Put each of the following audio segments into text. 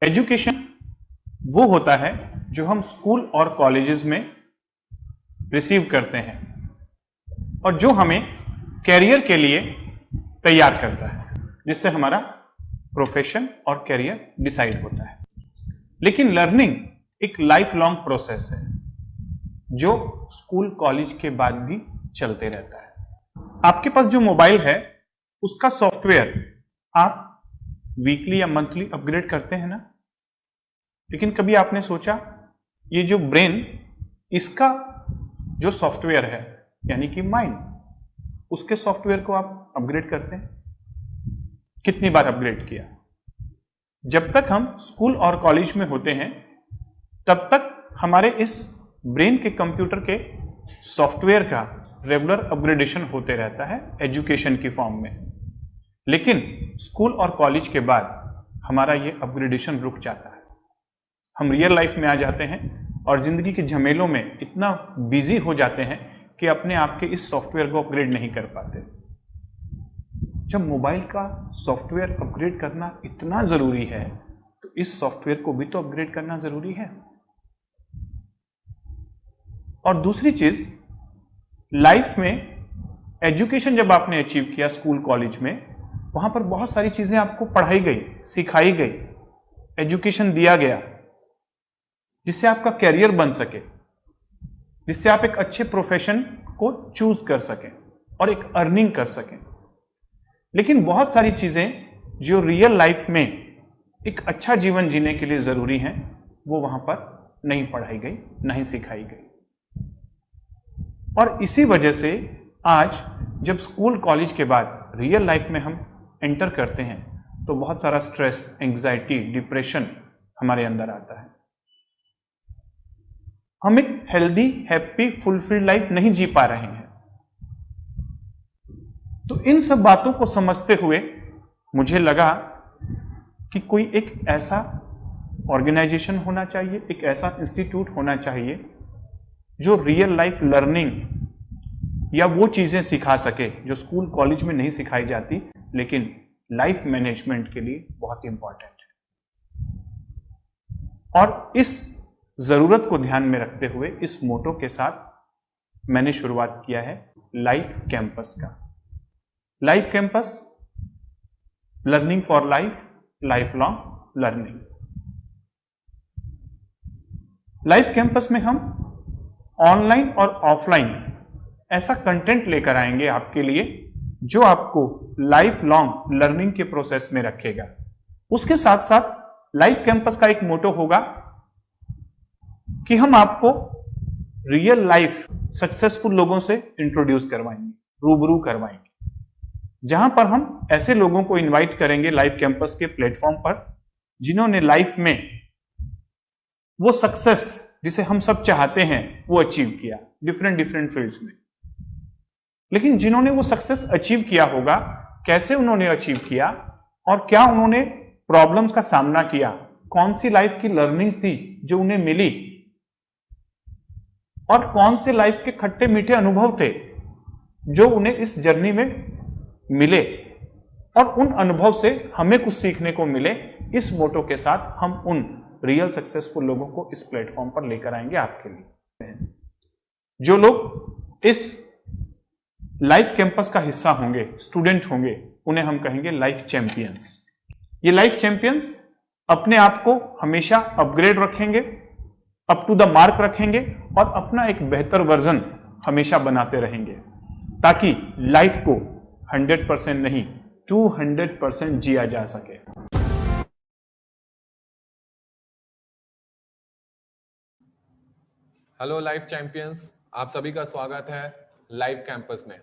Education वो होता है जो हम स्कूल और कॉलेजेस में रिसीव करते हैं और जो हमें कैरियर के लिए तैयार करता है, जिससे हमारा प्रोफेशन और कैरियर डिसाइड होता है। लेकिन लर्निंग एक लाइफ लॉन्ग प्रोसेस है जो स्कूल कॉलेज के बाद भी चलते रहता है। आपके पास जो मोबाइल है उसका सॉफ्टवेयर आप वीकली या मंथली अपग्रेड करते हैं ना, लेकिन कभी आपने सोचा ये जो ब्रेन, इसका जो सॉफ्टवेयर है यानी कि माइंड, उसके सॉफ्टवेयर को आप अपग्रेड करते हैं? कितनी बार अपग्रेड किया? जब तक हम स्कूल और कॉलेज में होते हैं तब तक हमारे इस ब्रेन के कंप्यूटर के सॉफ्टवेयर का रेगुलर अपग्रेडेशन होते रहता है एजुकेशन की फॉर्म में। लेकिन स्कूल और कॉलेज के बाद हमारा ये अपग्रेडेशन रुक जाता है। हम रियल लाइफ में आ जाते हैं और जिंदगी के झमेलों में इतना बिजी हो जाते हैं कि अपने आप के इस सॉफ्टवेयर को अपग्रेड नहीं कर पाते। जब मोबाइल का सॉफ्टवेयर अपग्रेड करना इतना जरूरी है तो इस सॉफ्टवेयर को भी तो अपग्रेड करना जरूरी है। और दूसरी चीज, लाइफ में एजुकेशन जब आपने अचीव किया स्कूल कॉलेज में, वहां पर बहुत सारी चीजें आपको पढ़ाई गई, सिखाई गई, एजुकेशन दिया गया जिससे आपका कैरियर बन सके, जिससे आप एक अच्छे प्रोफेशन को चूज कर सकें और एक अर्निंग कर सकें। लेकिन बहुत सारी चीजें जो रियल लाइफ में एक अच्छा जीवन जीने के लिए जरूरी हैं, वो वहां पर नहीं पढ़ाई गई, नहीं सिखाई गई। और इसी वजह से आज जब स्कूल कॉलेज के बाद रियल लाइफ में हम एंटर करते हैं तो बहुत सारा स्ट्रेस, एंग्जाइटी, डिप्रेशन हमारे अंदर आता है। हम एक हेल्दी, हैप्पी, फुलफिल्ड लाइफ नहीं जी पा रहे हैं। तो इन सब बातों को समझते हुए मुझे लगा कि कोई एक ऐसा ऑर्गेनाइजेशन होना चाहिए, एक ऐसा इंस्टीट्यूट होना चाहिए जो रियल लाइफ लर्निंग या वो चीजें सिखा सके जो स्कूल कॉलेज में नहीं सिखाई जाती लेकिन लाइफ मैनेजमेंट के लिए बहुत इंपॉर्टेंट है। और इस जरूरत को ध्यान में रखते हुए इस मोटो के साथ मैंने शुरुआत किया है लाइफ कैंपस का। Life campus, learning for life, life long learning. Life campus में हम ऑनलाइन और ऑफलाइन ऐसा कंटेंट लेकर आएंगे आपके लिए जो आपको लाइफ लॉन्ग लर्निंग के प्रोसेस में रखेगा। उसके साथ साथ लाइफ कैंपस का एक मोटो होगा कि हम आपको रियल लाइफ सक्सेसफुल लोगों से इंट्रोड्यूस करवाएंगे, रूबरू करवाएंगे, जहां पर हम ऐसे लोगों को इनवाइट करेंगे लाइफ कैंपस के प्लेटफॉर्म पर जिन्होंने लाइफ में वो सक्सेस जिसे हम सब चाहते हैं वो अचीव किया, डिफरेंट फील्ड्स में। लेकिन जिन्होंने वो सक्सेस अचीव किया होगा, कैसे उन्होंने अचीव किया और क्या उन्होंने प्रॉब्लम्स का सामना किया, कौन सी लाइफ की लर्निंग्स थी जो उन्हें मिली और कौन से लाइफ के खट्टे मीठे अनुभव थे जो उन्हें इस जर्नी में मिले और उन अनुभव से हमें कुछ सीखने को मिले। इस मोटो के साथ हम उन रियल सक्सेसफुल लोगों को इस प्लेटफॉर्म पर लेकर आएंगे आपके लिए। जो लोग इस लाइफ कैंपस का हिस्सा होंगे, स्टूडेंट होंगे, उन्हें हम कहेंगे लाइफ चैंपियंस। ये लाइफ चैंपियंस अपने आप को हमेशा अपग्रेड रखेंगे, अप टू द मार्क रखेंगे और अपना एक बेहतर वर्जन हमेशा बनाते रहेंगे ताकि लाइफ को 100% नहीं 200% जिया जा सके। हेलो लाइफ चैंपियंस, आप सभी का स्वागत है लाइफ कैंपस में।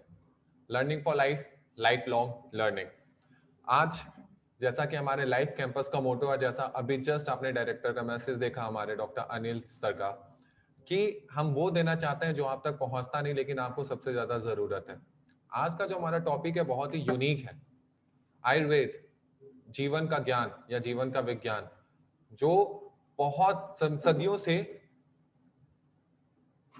Learning for life, life long learning. आज जैसा कि हमारे लाइफ कैंपस का मोटो है, जैसा अभी जस्ट आपने डायरेक्टर का मैसेज देखा हमारे डॉक्टर अनिल सर का, कि हम वो देना चाहते हैं जो आप तक पहुंचता नहीं लेकिन आपको सबसे ज्यादा जरूरत है। आज का जो हमारा टॉपिक है बहुत ही यूनिक है। आयुर्वेद, जीवन का ज्ञान या जीवन का विज्ञान, जो बहुत सदियों से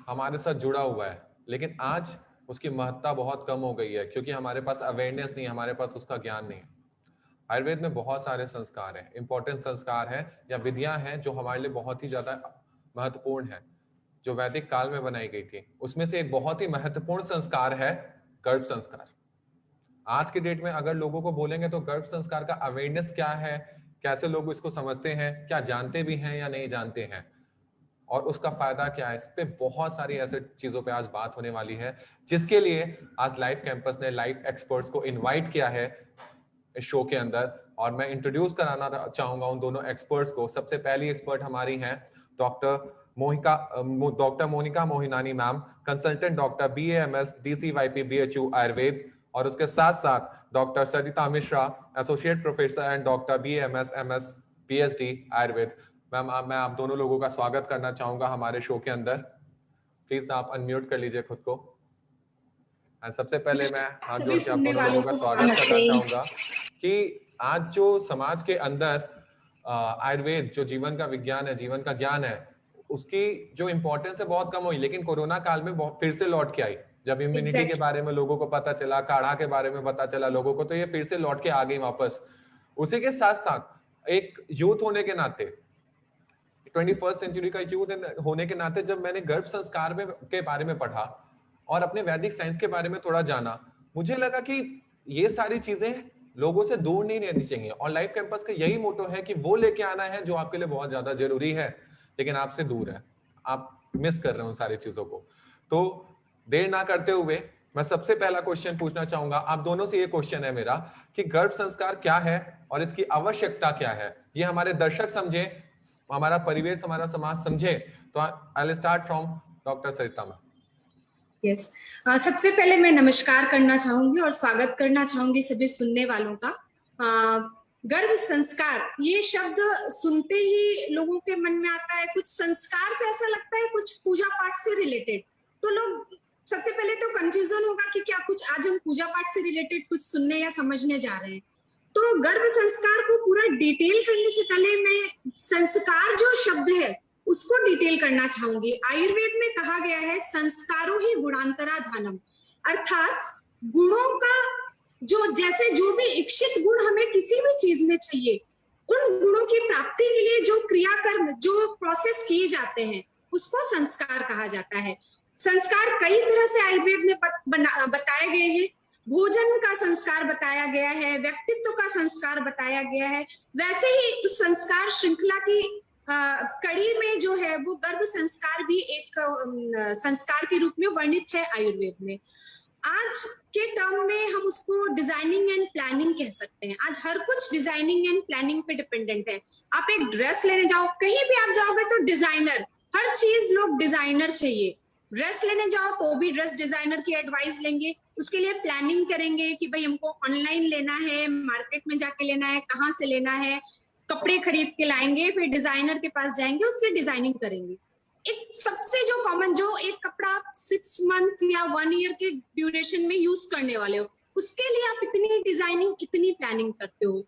हमारे साथ जुड़ा हुआ है, लेकिन आज उसकी महत्ता बहुत कम हो गई है क्योंकि हमारे पास अवेयरनेस नहीं है, हमारे पास उसका ज्ञान नहीं है। आयुर्वेद में बहुत सारे संस्कार हैं, इंपॉर्टेंट संस्कार हैं या विधियां हैं जो हमारे लिए बहुत ही ज्यादा महत्वपूर्ण है, जो वैदिक काल में बनाई गई थी। उसमें से एक बहुत ही महत्वपूर्ण संस्कार है गर्भ संस्कार। आज के डेट में अगर लोगों को बोलेंगे तो गर्भ संस्कार का अवेयरनेस क्या है, कैसे लोग इसको समझते हैं, क्या जानते भी हैं या नहीं जानते हैं, और उसका फायदा क्या है, इस पे बहुत सारी ऐसे चीजों पे आज बात होने वाली है, जिसके लिए आज लाइफ कैंपस ने लाइफ एक्सपर्ट्स को इनवाइट किया है इस शो के अंदर। और मैं इंट्रोड्यूस कराना चाहूंगा उन दोनों एक्सपर्ट्स को। सबसे पहली एक्सपर्ट हमारी हैं doctor Monika Mohinani ma'am, consultant doctor BAMS DCYP BHU Ayurveda, और उसके साथ साथ doctor Sarita Mishra, associate professor and doctor BAMS MS PhD Ayurveda. Ma'am मैं आप दोनों लोगों का स्वागत करना चाहूंगा हमारे शो के अंदर। प्लीज आप अनम्यूट कर लीजिए खुद को। एंड सबसे पहले मैं हाथ जोड़ के आप दोनों लोगों का स्वागत करना चाहूंगा कि आज जो समाज के अंदर आयुर्वेद जो जीवन का विज्ञान है, जीवन का ज्ञान है, उसकी जो इंपॉर्टेंस है बहुत कम हुई, लेकिन कोरोना काल में फिर से लौट के आई। जब इम्यूनिटी के बारे में लोगों को पता चला, काढ़ा के बारे में पता चला लोगों को, तो ये फिर से लौट के आ गई वापस। उसी के साथ साथ एक यूथ होने के नाते, 21st सेंचुरी का यूथ होने के नाते, जब मैंने गर्भ संस्कार के बारे में पढ़ा और अपने वैदिक साइंस के बारे में थोड़ा जाना, मुझे लगा कि ये सारी चीजें लोगों से दूर नहीं रहनी चाहिए। और लाइफ कैंपस का यही मोटो है कि वो लेके आना है जो आपके लिए बहुत ज्यादा जरूरी है लेकिन आपसे दूर है, आप मिस कर रहे हो उन सारी चीजों को। तो देर ना करते हुए मैं सबसे पहला क्वेश्चन पूछना चाहूंगा आप दोनों से। ये क्वेश्चन है मेरा कि गर्भ संस्कार क्या है और इसकी आवश्यकता क्या है, ये हमारे दर्शक समझे, हमारा परिवेश, हमारा समाज समझे। तो I will start from doctor Sarita ma'am. Yes सबसे पहले मैं नमस्कार करना चाहूंगी और स्वागत करना चाहूंगी सभी सुनने वालों का। गर्भ संस्कार ये शब्द सुनते ही लोगों के मन में आता है कुछ संस्कार से, ऐसा लगता है कुछ पूजा पाठ से रिलेटेड। तो लोग सबसे पहले तो कंफ्यूजन होगा कि क्या कुछ आज हम पूजा पाठ से रिलेटेड कुछ सुनने या समझने जा रहे हैं। तो गर्भ संस्कार को पूरा डिटेल करने से पहले मैं संस्कार जो शब्द है उसको डिटेल करना चाहूंगी। आयुर्वेद में कहा गया है संस्कारो ही गुणांतरा धनम, अर्थात गुणों का जो भी इच्छित गुण हमें किसी भी चीज में चाहिए, उन गुणों की प्राप्ति के लिए जो क्रियाकर्म, जो प्रोसेस किए जाते हैं उसको संस्कार कहा जाता है। संस्कार कई तरह से आयुर्वेद में बताए गए हैं। भोजन का संस्कार बताया गया है, व्यक्तित्व का संस्कार बताया गया है। वैसे ही उस संस्कार श्रृंखला की कड़ी में जो है वो गर्भ संस्कार भी एक संस्कार के रूप में वर्णित है आयुर्वेद में। आज के टर्म में हम उसको डिजाइनिंग एंड प्लानिंग कह सकते हैं। आज हर कुछ डिजाइनिंग एंड प्लानिंग पे डिपेंडेंट है। आप एक ड्रेस लेने जाओ, कहीं भी आप जाओगे तो डिजाइनर, हर चीज लोग डिजाइनर चाहिए। ड्रेस लेने जाओ तो भी ड्रेस डिजाइनर की एडवाइस लेंगे, उसके लिए प्लानिंग करेंगे कि भाई हमको ऑनलाइन लेना है, मार्केट में जाके लेना है, कहाँ से लेना है, कपड़े खरीद के लाएंगे, फिर डिजाइनर के पास जाएंगे, उसकी डिजाइनिंग करेंगे। एक सबसे जो कॉमन, जो एक कपड़ा आप 6 मंथ या 1 ईयर के ड्यूरेशन में यूज करने वाले हो, उसके लिए आप इतनी डिजाइनिंग, इतनी प्लानिंग करते हो।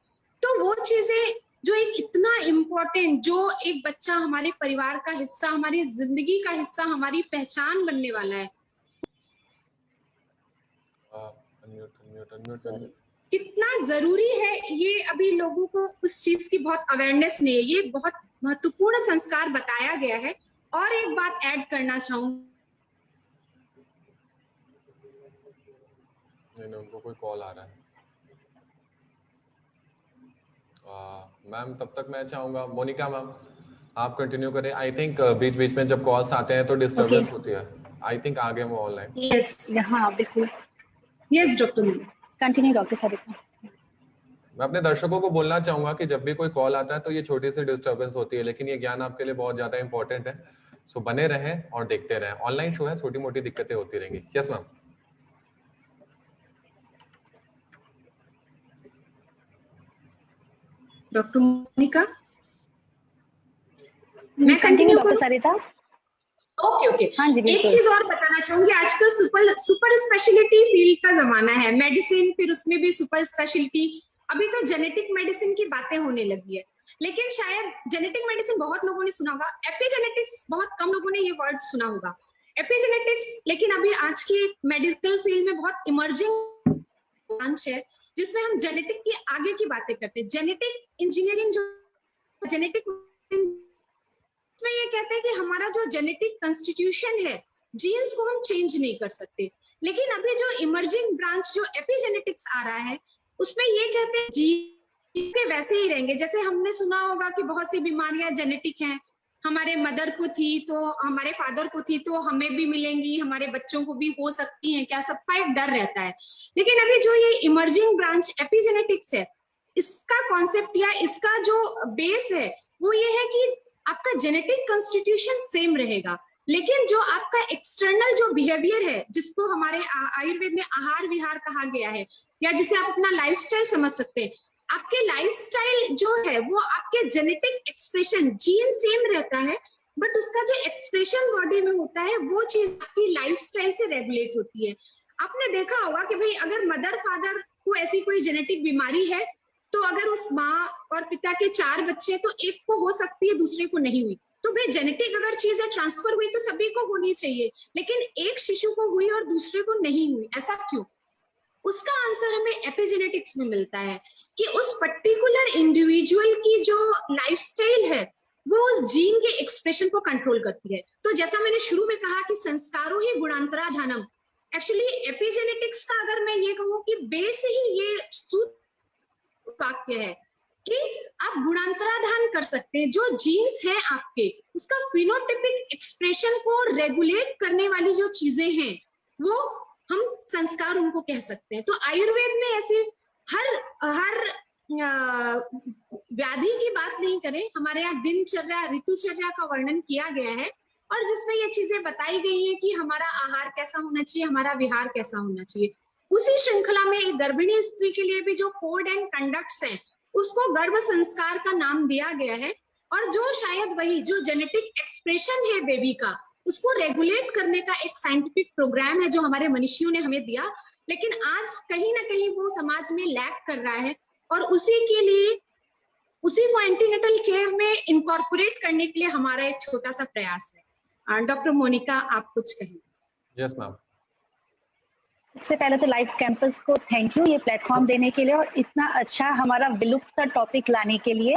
तो वो चीजें जो एक इतना इम्पोर्टेंट, जो एक बच्चा हमारे परिवार का हिस्सा, हमारी जिंदगी का हिस्सा, हमारी पहचान बनने वाला है, कितना जरूरी है, ये अभी लोगों को उस चीज की बहुत अवेयरनेस नहीं है। ये बहुत महत्वपूर्ण संस्कार बताया गया है। और एक बात ऐड करना चाहूंगी, उनको कोई कॉल आ रहा है मैम। तब तक मैं चाहूंगा मोनिका मैम आप कंटिन्यू करें। आई थिंक बीच बीच में जब कॉल्स आते हैं तो डिस्टर्बेंस होती है। आई थिंक आगे वो ऑनलाइन। यस हाँ बिल्कुल, यस डॉक्टर कंटिन्यू डॉक्टर सरिता। मैं अपने दर्शकों को बोलना चाहूंगा कि जब भी कोई कॉल आता है तो ये छोटी सी डिस्टर्बेंस होती है, लेकिन ये ज्ञान आपके लिए बहुत ज्यादा इंपॉर्टेंट है। सो बने रहें और देखते रहें। ऑनलाइन शो है, छोटी मोटी दिक्कतें होती रहेंगी। Yes ma'am. डॉक्टर मोनिका, मैं कंटिन्यू डॉक्टर सरिता। ओके हाँ जी, एक चीज और बताना चाहूंगी, आजकल सुपर स्पेशलिटी फील्ड का जमाना है, मेडिसिन, फिर उसमें भी सुपर स्पेशलिटी। अभी तो जेनेटिक मेडिसिन की बातें होने लगी है, लेकिन शायद जेनेटिक मेडिसिन बहुत लोगों ने सुना होगा, एपिजेनेटिक्स बहुत कम लोगों ने ये वर्ड सुना होगा। एपिजेनेटिक्स लेकिन अभी आज की मेडिकल फील्ड में बहुत इमर्जिंग ब्रांच है, जिसमें हम जेनेटिक की आगे की बातें करते हैं। जेनेटिक इंजीनियरिंग जो जेनेटिक में ये कहते हैं कि हमारा जो जेनेटिक कॉन्स्टिट्यूशन है, जीन्स को हम चेंज नहीं कर सकते। लेकिन अभी जो इमर्जिंग ब्रांच जो एपिजेनेटिक्स आ रहा है, उसमें ये कहते हैं जीन के वैसे ही रहेंगे। जैसे हमने सुना होगा कि बहुत सी बीमारियां जेनेटिक हैं, हमारे मदर को थी तो हमारे फादर को थी तो हमें भी मिलेंगी, हमारे बच्चों को भी हो सकती हैं क्या, सबका एक डर रहता है। लेकिन अभी जो ये इमर्जिंग ब्रांच एपिजेनेटिक्स है, इसका कॉन्सेप्ट या इसका जो बेस है वो ये है कि आपका जेनेटिक कॉन्स्टिट्यूशन सेम रहेगा, लेकिन जो आपका एक्सटर्नल जो बिहेवियर है, जिसको हमारे आयुर्वेद में आहार विहार कहा गया है, या जिसे आप अपना लाइफस्टाइल समझ सकते हैं, आपके लाइफस्टाइल जो है वो आपके जेनेटिक एक्सप्रेशन, जीन सेम रहता है, बट उसका जो एक्सप्रेशन बॉडी में होता है वो चीज आपकी लाइफस्टाइल से रेगुलेट होती है। आपने देखा होगा कि भाई अगर मदर फादर को ऐसी कोई जेनेटिक बीमारी है, तो अगर उस माँ और पिता के 4 बच्चे तो एक को हो सकती है, दूसरे को नहीं हुई। तो भाई जेनेटिक अगर चीजें ट्रांसफर हुई तो सभी को होनी चाहिए, लेकिन एक शिशु को हुई और दूसरे को नहीं हुई, ऐसा क्यों? उसका आंसर हमें एपिजेनेटिक्स में मिलता है कि उस पर्टिकुलर इंडिविजुअल की जो लाइफस्टाइल है वो उस जीन के एक्सप्रेशन को कंट्रोल करती है। तो जैसा मैंने शुरू में कहा कि संस्कारों ही गुणांतराधानम, एक्चुअली एपिजेनेटिक्स का अगर मैं ये कहूँ कि बेस ही ये वाक्य है कि आप गुणांतराधान कर सकते हैं। जो जीन्स हैं आपके, उसका फिनोटाइपिक एक्सप्रेशन को रेगुलेट करने वाली जो चीजें हैं वो हम संस्कार उनको कह सकते हैं। तो आयुर्वेद में ऐसे हर व्याधि की बात नहीं करें, हमारे यहाँ दिनचर्या ऋतुचर्या का वर्णन किया गया है और जिसमें ये चीजें बताई गई हैं कि हमारा आहार कैसा होना चाहिए, हमारा विहार कैसा होना चाहिए। उसी श्रृंखला में एक गर्भिणी स्त्री के लिए भी जो कोड एंड कंडक्ट्स हैं उसको गर्भ संस्कार का नाम दिया गया है, और जो शायद वही जो जेनेटिक एक्सप्रेशन है बेबी का, उसको रेगुलेट करने का एक साइंटिफिक प्रोग्राम है जो हमारे मनीषियों ने हमें दिया, लेकिन आज कहीं ना कहीं वो समाज में लैक कर रहा है और उसी के लिए उसी को एंटीनेटल केयर में इनकॉर्पोरेट करने के लिए हमारा एक छोटा सा प्रयास है। डॉक्टर मोनिका, आप कुछ कहें? Yes ma'am. सबसे पहले तो लाइफ कैंपस को थैंक यू ये प्लेटफॉर्म देने के लिए और इतना अच्छा हमारा विलुप्त सा टॉपिक लाने के लिए।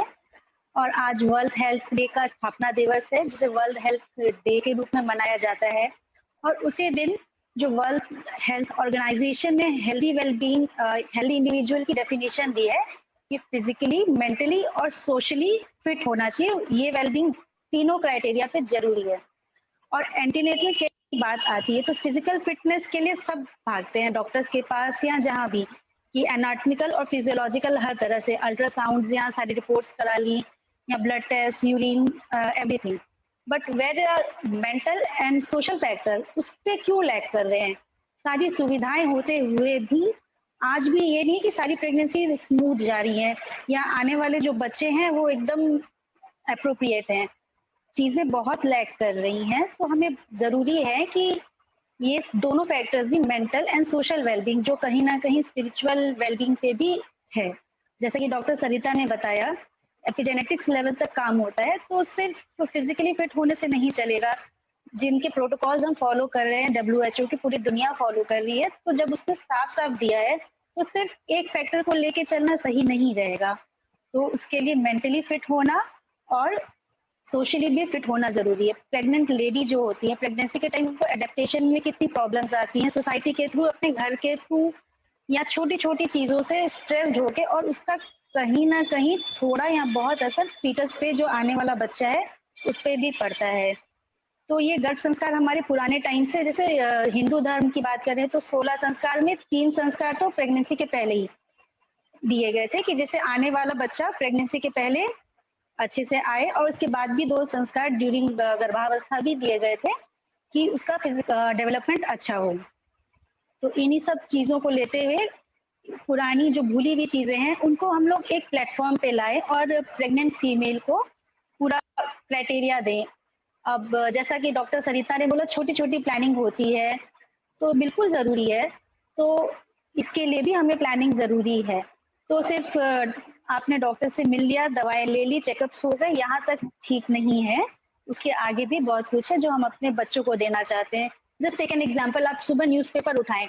और आज वर्ल्ड हेल्थ डे का स्थापना दिवस है जिसे वर्ल्ड हेल्थ डे के रूप में मनाया जाता है, और उसी दिन जो वर्ल्ड हेल्थ ऑर्गेनाइजेशन ने हेल्दी वेलबींग हेल्दी इंडिविजुअल की डेफिनेशन दी है कि फिजिकली, मेंटली और सोशली फिट होना चाहिए। ये वेलबींग तीनों क्राइटेरिया पे जरूरी है। और एंटीनेटल केयर की बात आती है तो फिजिकल फिटनेस के लिए सब भागते हैं डॉक्टर्स के पास या जहाँ भी, कि एनाटॉमिकल और फिजियोलॉजिकल हर तरह से अल्ट्रासाउंड या सारी रिपोर्ट्स करा ली या blood test, urine, everything. But where mental and social factor उस पर क्यों लैक कर रहे हैं? सारी सुविधाएं होते हुए भी आज भी ये नहीं कि सारी प्रेगनेंसी स्मूथ जा रही है या आने वाले जो बच्चे हैं वो एकदम अप्रोप्रिएट हैं। चीजें बहुत लैक कर रही हैं, तो हमें जरूरी है कि ये दोनों फैक्टर्स भी, मेंटल एंड सोशल वेलबींग, जो कहीं ना कहीं स्पिरिचुअल वेलबींग पे भी है, जैसे कि डॉक्टर सरिता ने बताया, एपिजेनेटिक्स लेवल तक काम होता है। तो सिर्फ फिजिकली फिट होने से नहीं चलेगा। जिनके प्रोटोकॉल्स हम फॉलो कर रहे हैं, WHO की पूरी दुनिया फॉलो कर रही है, तो जब उसने साफ साफ दिया है तो सिर्फ एक फैक्टर को लेके चलना सही नहीं रहेगा। तो उसके लिए मेंटली फिट होना और सोशली भी फिट होना जरूरी है। प्रेग्नेंट लेडी जो होती है, प्रेगनेंसी के टाइम उनको एडेप्टेशन में कितनी प्रॉब्लम्स आती हैं, सोसाइटी के थ्रू, अपने घर के थ्रू, या छोटी छोटी चीजों से स्ट्रेस्ड होके, और उसका कहीं ना कहीं थोड़ा या बहुत असर फीटस पे, जो आने वाला बच्चा है, उस पर भी पड़ता है। तो ये गर्भ संस्कार हमारे पुराने टाइम से, जैसे हिंदू धर्म की बात करें तो 16 संस्कार में 3 संस्कार तो प्रेगनेंसी के पहले ही दिए गए थे कि जैसे आने वाला बच्चा प्रेगनेंसी के पहले अच्छे से आए, और उसके बाद भी 2 संस्कार ड्यूरिंग गर्भावस्था भी दिए गए थे कि उसका डेवलपमेंट अच्छा हो। तो इन्हीं सब चीजों को लेते हुए पुरानी जो भूली हुई चीजें हैं उनको हम लोग एक प्लेटफॉर्म पे लाए और प्रेग्नेंट फीमेल को पूरा क्राइटेरिया दें। अब जैसा कि डॉक्टर सरिता ने बोला, छोटी छोटी प्लानिंग होती है, तो बिल्कुल जरूरी है। तो इसके लिए भी हमें प्लानिंग जरूरी है। तो सिर्फ आपने डॉक्टर से मिल लिया, दवाएं ले ली, चेकअप्स हो गए, यहाँ तक ठीक नहीं है। उसके आगे भी बहुत कुछ है जो हम अपने बच्चों को देना चाहते हैं। जस्ट टेक एन एग्जाम्पल, आप सुबह न्यूज़पेपर उठाएं,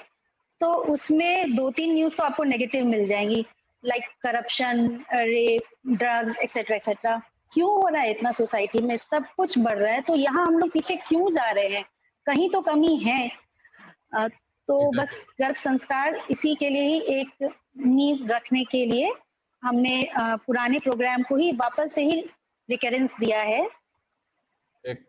तो उसमें 2-3 न्यूज तो आपको नेगेटिव मिल जाएंगी, like corruption, rape, drugs etcetera etcetera. क्यों हो रहा है इतना सोसाइटी में, सब कुछ बढ़ रहा है, तो यहाँ हम लोग पीछे क्यों जा रहे हैं, कहीं तो कमी है। तो बस गर्भ संस्कार इसी के लिए ही एक नींव रखने के लिए हमने पुराने प्रोग्राम को ही वापस से ही रिकरेंस दिया है। Thank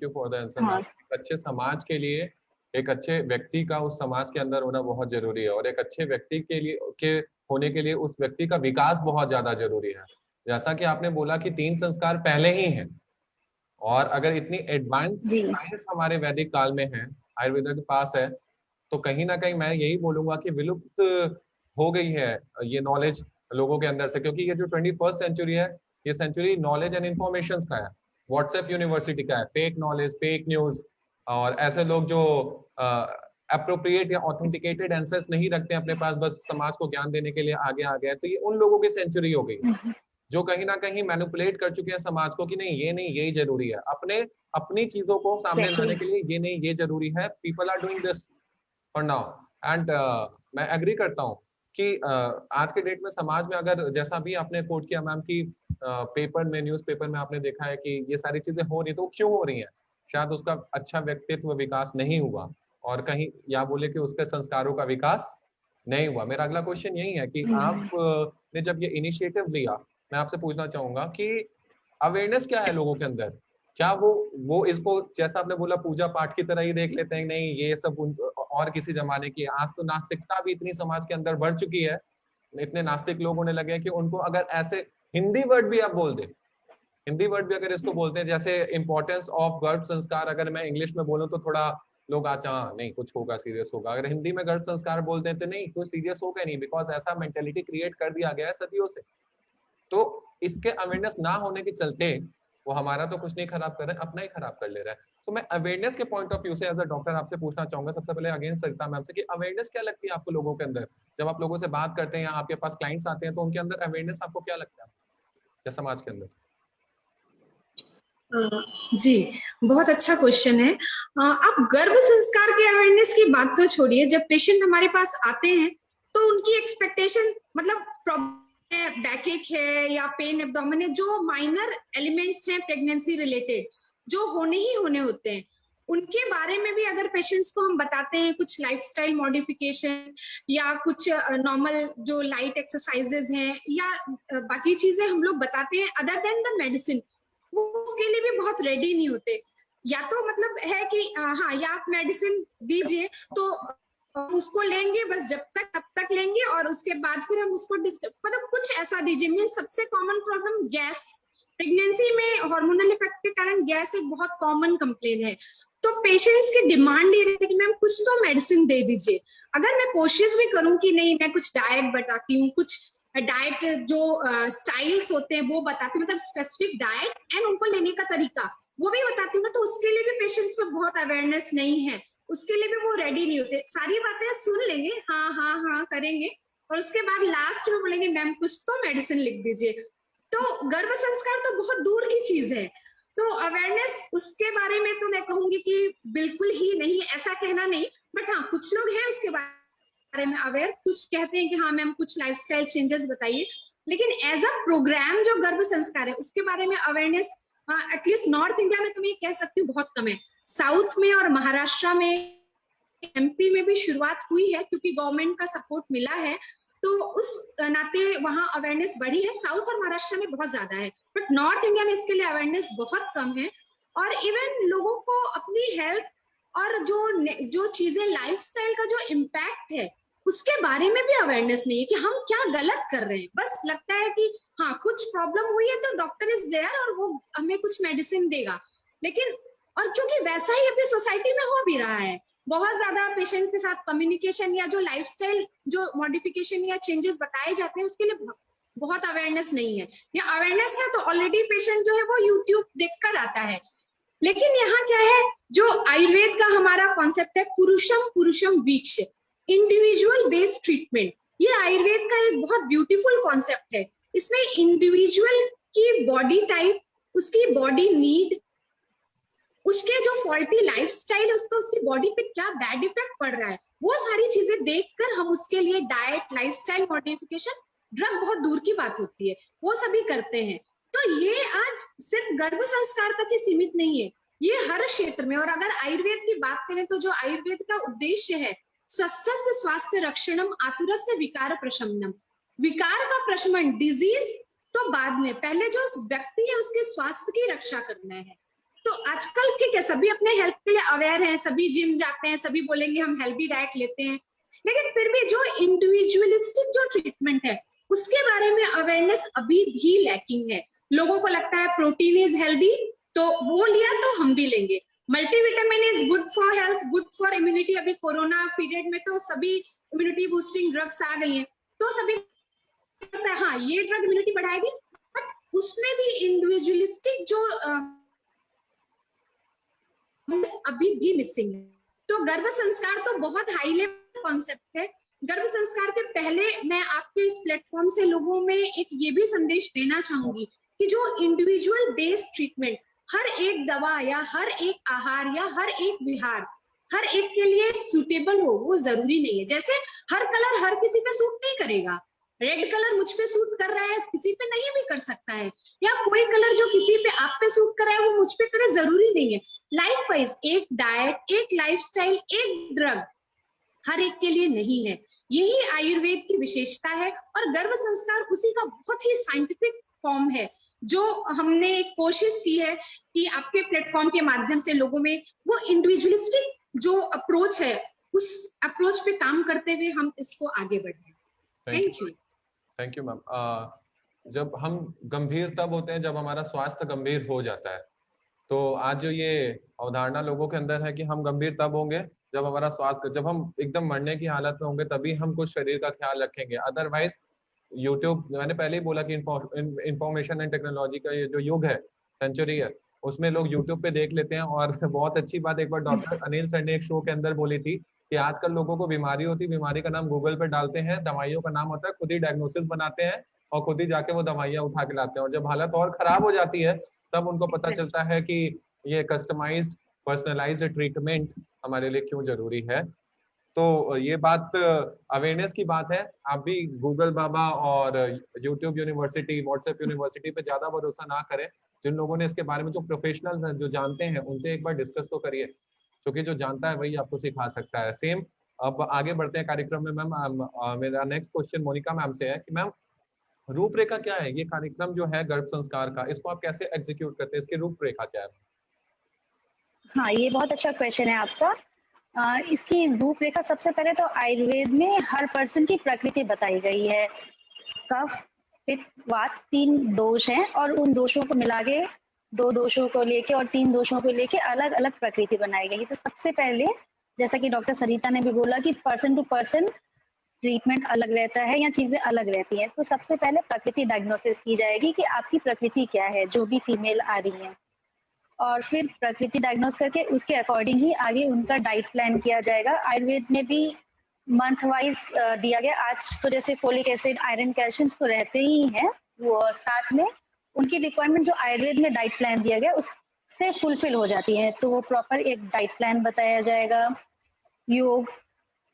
you for the answer. अच्छे समाज के लिए एक अच्छे व्यक्ति का उस समाज के अंदर होना बहुत जरूरी है, और एक अच्छे व्यक्ति के होने के लिए उस व्यक्ति का विकास बहुत ज्यादा जरूरी है। जैसा कि आपने बोला कि 3 संस्कार पहले ही हैं, और अगर इतनी एडवांस साइंस हमारे वैदिक काल में है, आयुर्वेद के पास है, तो कहीं ना कहीं मैं यही बोलूंगा कि विलुप्त हो गई है ये नॉलेज लोगों के अंदर से, क्योंकि ये जो 21st सेंचुरी है, ये सेंचुरी नॉलेज एंड इंफॉर्मेशन का है, व्हाट्सएप यूनिवर्सिटी का है। फेक नॉलेज, फेक न्यूज, और ऐसे लोग जो अप्रोप्रिएट या ऑथेंटिकेटेड आंसर्स नहीं रखते हैं अपने पास, बस समाज को ज्ञान देने के लिए आगे आ गए, तो ये उन लोगों की सेंचुरी हो गई है जो कहीं ना कहीं मैनिपुलेट कर चुके हैं समाज को कि नहीं यही जरूरी है, अपनी चीजों को सामने लाने के लिए ये जरूरी है। People are doing this for now, and मैं एग्री करता हूँ कि आज के डेट में समाज में, अगर जैसा भी आपने कोट किया मैम की पेपर में, न्यूज़पेपर में आपने देखा है कि ये सारी चीजें हो रही, तो क्यों हो रही हैं? शायद उसका अच्छा व्यक्तित्व विकास नहीं हुआ, और कहीं या बोले कि उसके संस्कारों का विकास नहीं हुआ। मेरा अगला क्वेश्चन यही है कि आपने जब ये इनिशिएटिव लिया, मैं आपसे पूछना चाहूंगा कि अवेयरनेस क्या है लोगों के अंदर? क्या वो इसको, जैसा आपने बोला, पूजा पाठ की तरह ही देख लेते हैं, नहीं ये सब और किसी जमाने की? आज तो नास्तिकता भी इतनी समाज के अंदर बढ़ चुकी है, इतने नास्तिक लोग होने लगे हैं कि उनको अगर ऐसे हिंदी वर्ड भी आप बोल दे, हिंदी वर्ड भी अगर इसको बोलते हैं, जैसे इंपॉर्टेंस ऑफ गर्भ संस्कार, अगर मैं इंग्लिश में बोलूं तो थोड़ा लोग अच्छा नहीं कुछ होगा, सीरियस होगा। अगर हिंदी में गर्भ संस्कार बोलते हैं तो नहीं, कोई सीरियस होगा नहीं, बिकॉज ऐसा मेंटेलिटी क्रिएट कर दिया गया है सदियों से। तो इसके अवेयरनेस ना होने के चलते वो हमारा तो कुछ नहीं खराब कर रहे हैं, अपना ही खराब कर ले रहा है। तो मैं अवेयरनेस के पॉइंट ऑफ व्यू से एज अ डॉक्टर आपसे पूछना चाहूंगा, सबसे पहले अगेन सरिता मैम से, कि अवेयरनेस क्या लगती है आपको लोगों के अंदर? जब आप लोगों से बात करते हैं या आपके पास क्लाइंट्स आते हैं, तो उनके अंदर अवेयरनेस आपको क्या लगता है या समाज के अंदर? जी, बहुत अच्छा क्वेश्चन है। आप गर्भ संस्कार के अवेयरनेस की बात तो छोड़िए, जब पेशेंट हमारे पास आते हैं तो उनकी एक्सपेक्टेशन, मतलब प्रॉब्लम है, बैकएक है या पेन एब्डोमेन है, जो माइनर एलिमेंट्स हैं प्रेगनेंसी रिलेटेड, जो होने ही होने होते हैं, उनके बारे में भी अगर पेशेंट्स को हम बताते हैं कुछ लाइफस्टाइल मॉडिफिकेशन या कुछ नॉर्मल जो लाइट एक्सरसाइजेज हैं या बाकी चीजें हम लोग बताते हैं अदर देन द मेडिसिन, वो उसके लिए भी बहुत रेडी नहीं होते। या तो मतलब है कि हाँ, या आप मेडिसिन दीजिए तो उसको लेंगे, बस जब तक तब तक लेंगे, और उसके बाद फिर हम उसको मतलब कुछ ऐसा दीजिए। मीन सबसे कॉमन प्रॉब्लम गैस, प्रेगनेंसी में हार्मोनल इफेक्ट के कारण गैस एक बहुत कॉमन कंप्लेन है। तो पेशेंट्स की डिमांड ये रहती है कि मैम कुछ तो मेडिसिन दे दीजिए। अगर मैं कोशिश भी करूं कि नहीं, मैं कुछ डाइट बताती हूँ, कुछ डाइट जो स्टाइल्स होते हैं वो बताती हूँ, मतलब स्पेसिफिक डाइट एंड उनको लेने का तरीका वो भी बताती हूँ ना, तो उसके लिए भी पेशेंट्स में बहुत अवेयरनेस नहीं है, उसके लिए भी वो रेडी नहीं होते। सारी बातें सुन लेंगे, हाँ हाँ हाँ करेंगे, और उसके बाद लास्ट में बोलेंगे मैम कुछ तो मेडिसिन लिख दीजिए। तो गर्भ संस्कार तो बहुत दूर की चीज है, तो अवेयरनेस उसके बारे में तो मैं कहूंगी कि बिल्कुल ही नहीं, ऐसा कहना नहीं, बट हाँ कुछ लोग हैं उसके बारे में अवेयर, कुछ कहते हैं कि हाँ मैम कुछ लाइफस्टाइल चेंजेस बताइए, लेकिन एज अ प्रोग्राम जो गर्भ संस्कार है उसके बारे में अवेयरनेस एटलीस्ट नॉर्थ इंडिया में तो मैं कह सकती हूँ बहुत कम है। साउथ में और महाराष्ट्र में, एमपी में भी शुरुआत हुई है क्योंकि गवर्नमेंट का सपोर्ट मिला है, तो उस नाते वहां अवेयरनेस बढ़ी है। साउथ और महाराष्ट्र में बहुत ज्यादा है, बट नॉर्थ इंडिया में इसके लिए अवेयरनेस बहुत कम है। और इवन लोगों को अपनी हेल्थ और जो चीजें लाइफस्टाइल का जो इम्पैक्ट है उसके बारे में भी अवेयरनेस नहीं है कि हम क्या गलत कर रहे हैं। बस लगता है कि हाँ कुछ प्रॉब्लम हुई है तो डॉक्टर इज देयर और वो हमें कुछ मेडिसिन देगा, लेकिन और क्योंकि वैसा ही अभी सोसाइटी में हो भी रहा है, बहुत ज्यादा पेशेंट्स के साथ कम्युनिकेशन या जो लाइफस्टाइल जो मॉडिफिकेशन या चेंजेस बताए जाते हैं उसके लिए बहुत अवेयरनेस नहीं है, या अवेयरनेस है तो ऑलरेडी पेशेंट जो है वो यूट्यूब देखकर आता है। लेकिन यहाँ क्या है, जो आयुर्वेद का हमारा कॉन्सेप्ट है पुरुषम पुरुषम वीक्ष, इंडिविजुअल बेस्ड ट्रीटमेंट, ये आयुर्वेद का एक बहुत ब्यूटीफुल कॉन्सेप्ट है। इसमें इंडिविजुअल की बॉडी टाइप, उसकी बॉडी नीड, उसके जो फॉल्टी लाइफस्टाइल है उसका उसकी बॉडी पे क्या बैड इफेक्ट पड़ रहा है, वो सारी चीजें देखकर हम उसके लिए डाइट, लाइफस्टाइल मॉडिफिकेशन, ड्रग बहुत दूर की बात होती है, वो सभी करते हैं। तो ये आज सिर्फ गर्भ संस्कार तक ही सीमित नहीं है, ये हर क्षेत्र में। और अगर आयुर्वेद की बात करें तो जो आयुर्वेद का उद्देश्य है, स्वस्थ से स्वास्थ्य रक्षणम आतुरस्य विकार प्रशमनम, विकार का प्रशमन, डिजीज तो बाद में, पहले जो व्यक्ति है उसके स्वास्थ्य की रक्षा करना है। तो आजकल ठीक है, सभी अपने हेल्थ के लिए अवेयर हैं, सभी जिम जाते हैं, सभी बोलेंगे हम हेल्दी डाइट लेते हैं, लेकिन फिर भी जो इंडिविजुअलिस्टिक जो ट्रीटमेंट है उसके बारे में अवेयरनेस अभी भी लैकिंग है। लोगों को लगता है प्रोटीन इज हेल्दी, तो वो लिया तो हम भी लेंगे, multivitamin is good for health, good for immunity. अभी कोरोना पीरियड में तो सभी इम्यूनिटी बूस्टिंग ड्रग्स आ गई हैं, तो सभी लगता है हाँ ये ड्रग इम्यूनिटी बढ़ाएगी, बट उसमें भी इंडिविजुअलिस्टिक जो अभी भी मिसिंग है। तो गर्भ संस्कार तो बहुत हाई लेवल कॉन्सेप्ट है। गर्भ संस्कार के पहले मैं आपके इस प्लेटफॉर्म से लोगों में एक ये भी संदेश देना चाहूंगी कि जो इंडिविजुअल बेस्ड ट्रीटमेंट, हर एक दवा या हर एक आहार या हर एक विहार हर एक के लिए सूटेबल हो, वो जरूरी नहीं है। जैसे हर कलर हर किसी पे सूट नहीं करेगा, रेड कलर मुझ पे सूट कर रहा है, किसी पे नहीं भी कर सकता है, या कोई कलर जो किसी पे आप पे सूट कर रहा है वो मुझ पे करे, जरूरी नहीं है। लाइकवाइज एक डाइट, एक लाइफस्टाइल, एक ड्रग हर एक के लिए नहीं है, यही आयुर्वेद की विशेषता है। और गर्भ संस्कार उसी का बहुत ही साइंटिफिक फॉर्म है, जो हमने एक कोशिश की है कि आपके प्लेटफॉर्म के माध्यम से लोगों में वो इंडिविजुअलिस्टिक जो अप्रोच है, उस अप्रोच पे काम करते हुए हम इसको आगे बढ़ाएं। Thank you. Thank you ma'am. जब हम गंभीर तब होते हैं जब हमारा स्वास्थ्य गंभीर हो जाता है। तो आज जो ये अवधारणा लोगों के अंदर है कि हम गंभीर तब होंगे जब हमारा स्वास्थ्य, जब हम एकदम मरने की हालत में होंगे तभी हम कुछ शरीर का ख्याल रखेंगे, अदरवाइज यूट्यूब, मैंने पहले ही बोला कि इंफॉर्मेशन एंड टेक्नोलॉजी का ये जो युग है, सेंचुरी है, उसमें लोग यूट्यूब पे देख लेते हैं। और बहुत अच्छी बात एक बार डॉक्टर अनिल सर ने एक शो के अंदर बोली थी कि आजकल लोगों को बीमारी होती है, बीमारी का नाम गूगल पे डालते हैं, दवाइयों का नाम होता है, खुद ही डायग्नोसिस बनाते हैं और खुद ही जाके वो दवाइयां उठा के लाते हैं, और जब हालत और खराब हो जाती है तब उनको पता चलता है कि ये कस्टमाइज्ड पर्सनलाइज्ड ट्रीटमेंट हमारे लिए क्यों जरूरी है। तो ये बात अवेयरनेस की बात है। आप भी गूगल बाबा और यूट्यूब यूनिवर्सिटी, व्हाट्सएप यूनिवर्सिटी पे ज्यादा भरोसा ना करें। जिन लोगों ने इसके बारे में, जो प्रोफेशनल्स हैं, जो जानते हैं, उनसे एक बार डिस्कस तो करिए, क्योंकि जो जानता है वही आपको सिखा सकता है। सेम अब आगे बढ़ते हैं कार्यक्रम में। मैम मेरा नेक्स्ट क्वेश्चन मोनिका मैम से है कि मैम रूपरेखा क्या है, ये कार्यक्रम जो है गर्भ संस्कार का, इसको आप कैसे एग्जीक्यूट करते हैं, इसकी रूपरेखा क्या है? हाँ, ये बहुत अच्छा क्वेश्चन है आपका। इसकी रूपरेखा सबसे पहले तो आयुर्वेद में हर पर्सन की प्रकृति बताई गई है। कफ, पित्त, वात 3 दोष हैं और उन दोषों को मिला के 2 दोषों को लेके और 3 दोषों को लेके अलग अलग प्रकृति बनाई गई। तो सबसे पहले, जैसा कि डॉक्टर सरिता ने भी बोला कि पर्सन टू पर्सन ट्रीटमेंट अलग रहता है या चीजें अलग रहती हैं। तो सबसे पहले प्रकृति डायग्नोसिस की जाएगी कि आपकी प्रकृति क्या है, जो भी फीमेल आ रही है, और फिर प्रकृति डायग्नोस करके उसके अकॉर्डिंग ही आगे उनका डाइट प्लान किया जाएगा। आयुर्वेद में भी मंथ वाइज दिया गया। आज तो जैसे फोलिक एसिड, आयरन, कैल्शियम तो रहते ही हैं, वो साथ में उनकी रिक्वायरमेंट जो आयुर्वेद में डाइट प्लान दिया गया उससे फुलफिल हो जाती है। तो वो प्रॉपर एक डाइट प्लान बताया जाएगा। योग,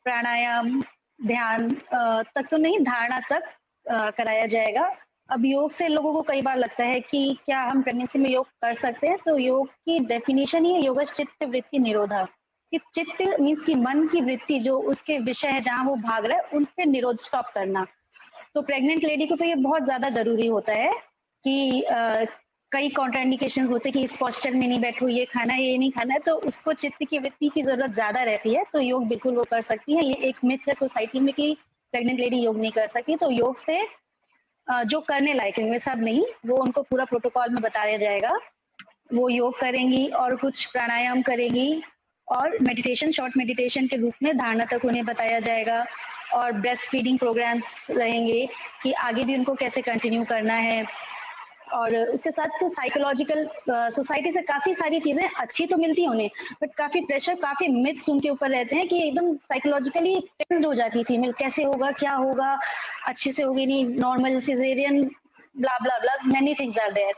प्राणायाम, ध्यान तक तो नहीं, धारणा तक कराया जाएगा। अब योग से लोगों को कई बार लगता है कि क्या हम प्रेगनेंसी में योग कर सकते हैं? तो योग की डेफिनेशन ही है योग चित्त वृत्ति निरोधा, कि चित्त मीन्स की मन की वृत्ति, जो उसके विषय है जहाँ वो भाग रहा है, उन पे निरोध, स्टॉप करना। तो प्रेग्नेंट लेडी को तो ये बहुत ज्यादा जरूरी होता है कि कई कॉन्ट्राइंडिकेशंस होते हैं कि इस पोस्चर में नहीं बैठो, ये खाना है, ये नहीं खाना है, तो उसको चित्त की वृत्ति की जरूरत ज्यादा रहती है। तो योग बिल्कुल वो कर सकती है। ये एक मिथ है सोसाइटी में कि प्रेग्नेंट लेडी योग नहीं कर सकती। तो योग से जो करने लायक है, सब नहीं, वो उनको पूरा प्रोटोकॉल में बताया जाएगा। वो योग करेंगी और कुछ प्राणायाम करेंगी और मेडिटेशन, शॉर्ट मेडिटेशन के रूप में धारणा तक उन्हें बताया जाएगा। और ब्रेस्ट फीडिंग प्रोग्राम्स रहेंगे कि आगे भी उनको कैसे कंटिन्यू करना है। और उसके साथ साइकोलॉजिकल, सोसाइटी से काफी सारी चीजें अच्छी तो मिलती हैं उन्हें, बट काफी प्रेशर, काफी मिथ्स उनके ऊपर रहते हैं कि एकदम साइकोलॉजिकली टेंस्ड हो जाती है फीमेल, कैसे होगा, क्या होगा, अच्छे से होगी नहीं, normal, caesarean, blah blah blah, many things are there.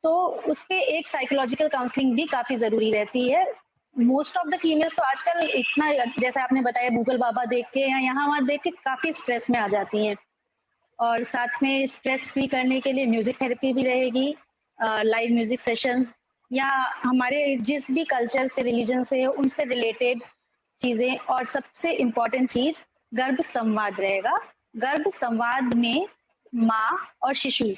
तो उस पे एक साइकोलॉजिकल काउंसलिंग भी काफी जरूरी रहती है। मोस्ट ऑफ द फीमेल्स तो आजकल इतना, जैसे आपने बताया, गूगल बाबा देख के या यहाँ वहाँ देख के काफी स्ट्रेस में आ जाती हैं। और साथ में स्ट्रेस फ्री करने के लिए म्यूजिक थेरेपी भी रहेगी, लाइव म्यूजिक सेशंस, या हमारे जिस भी कल्चर से, रिलीजन से, उनसे रिलेटेड चीजें। और सबसे इम्पोर्टेंट चीज गर्भ संवाद रहेगा। गर्भ संवाद में माँ और शिशु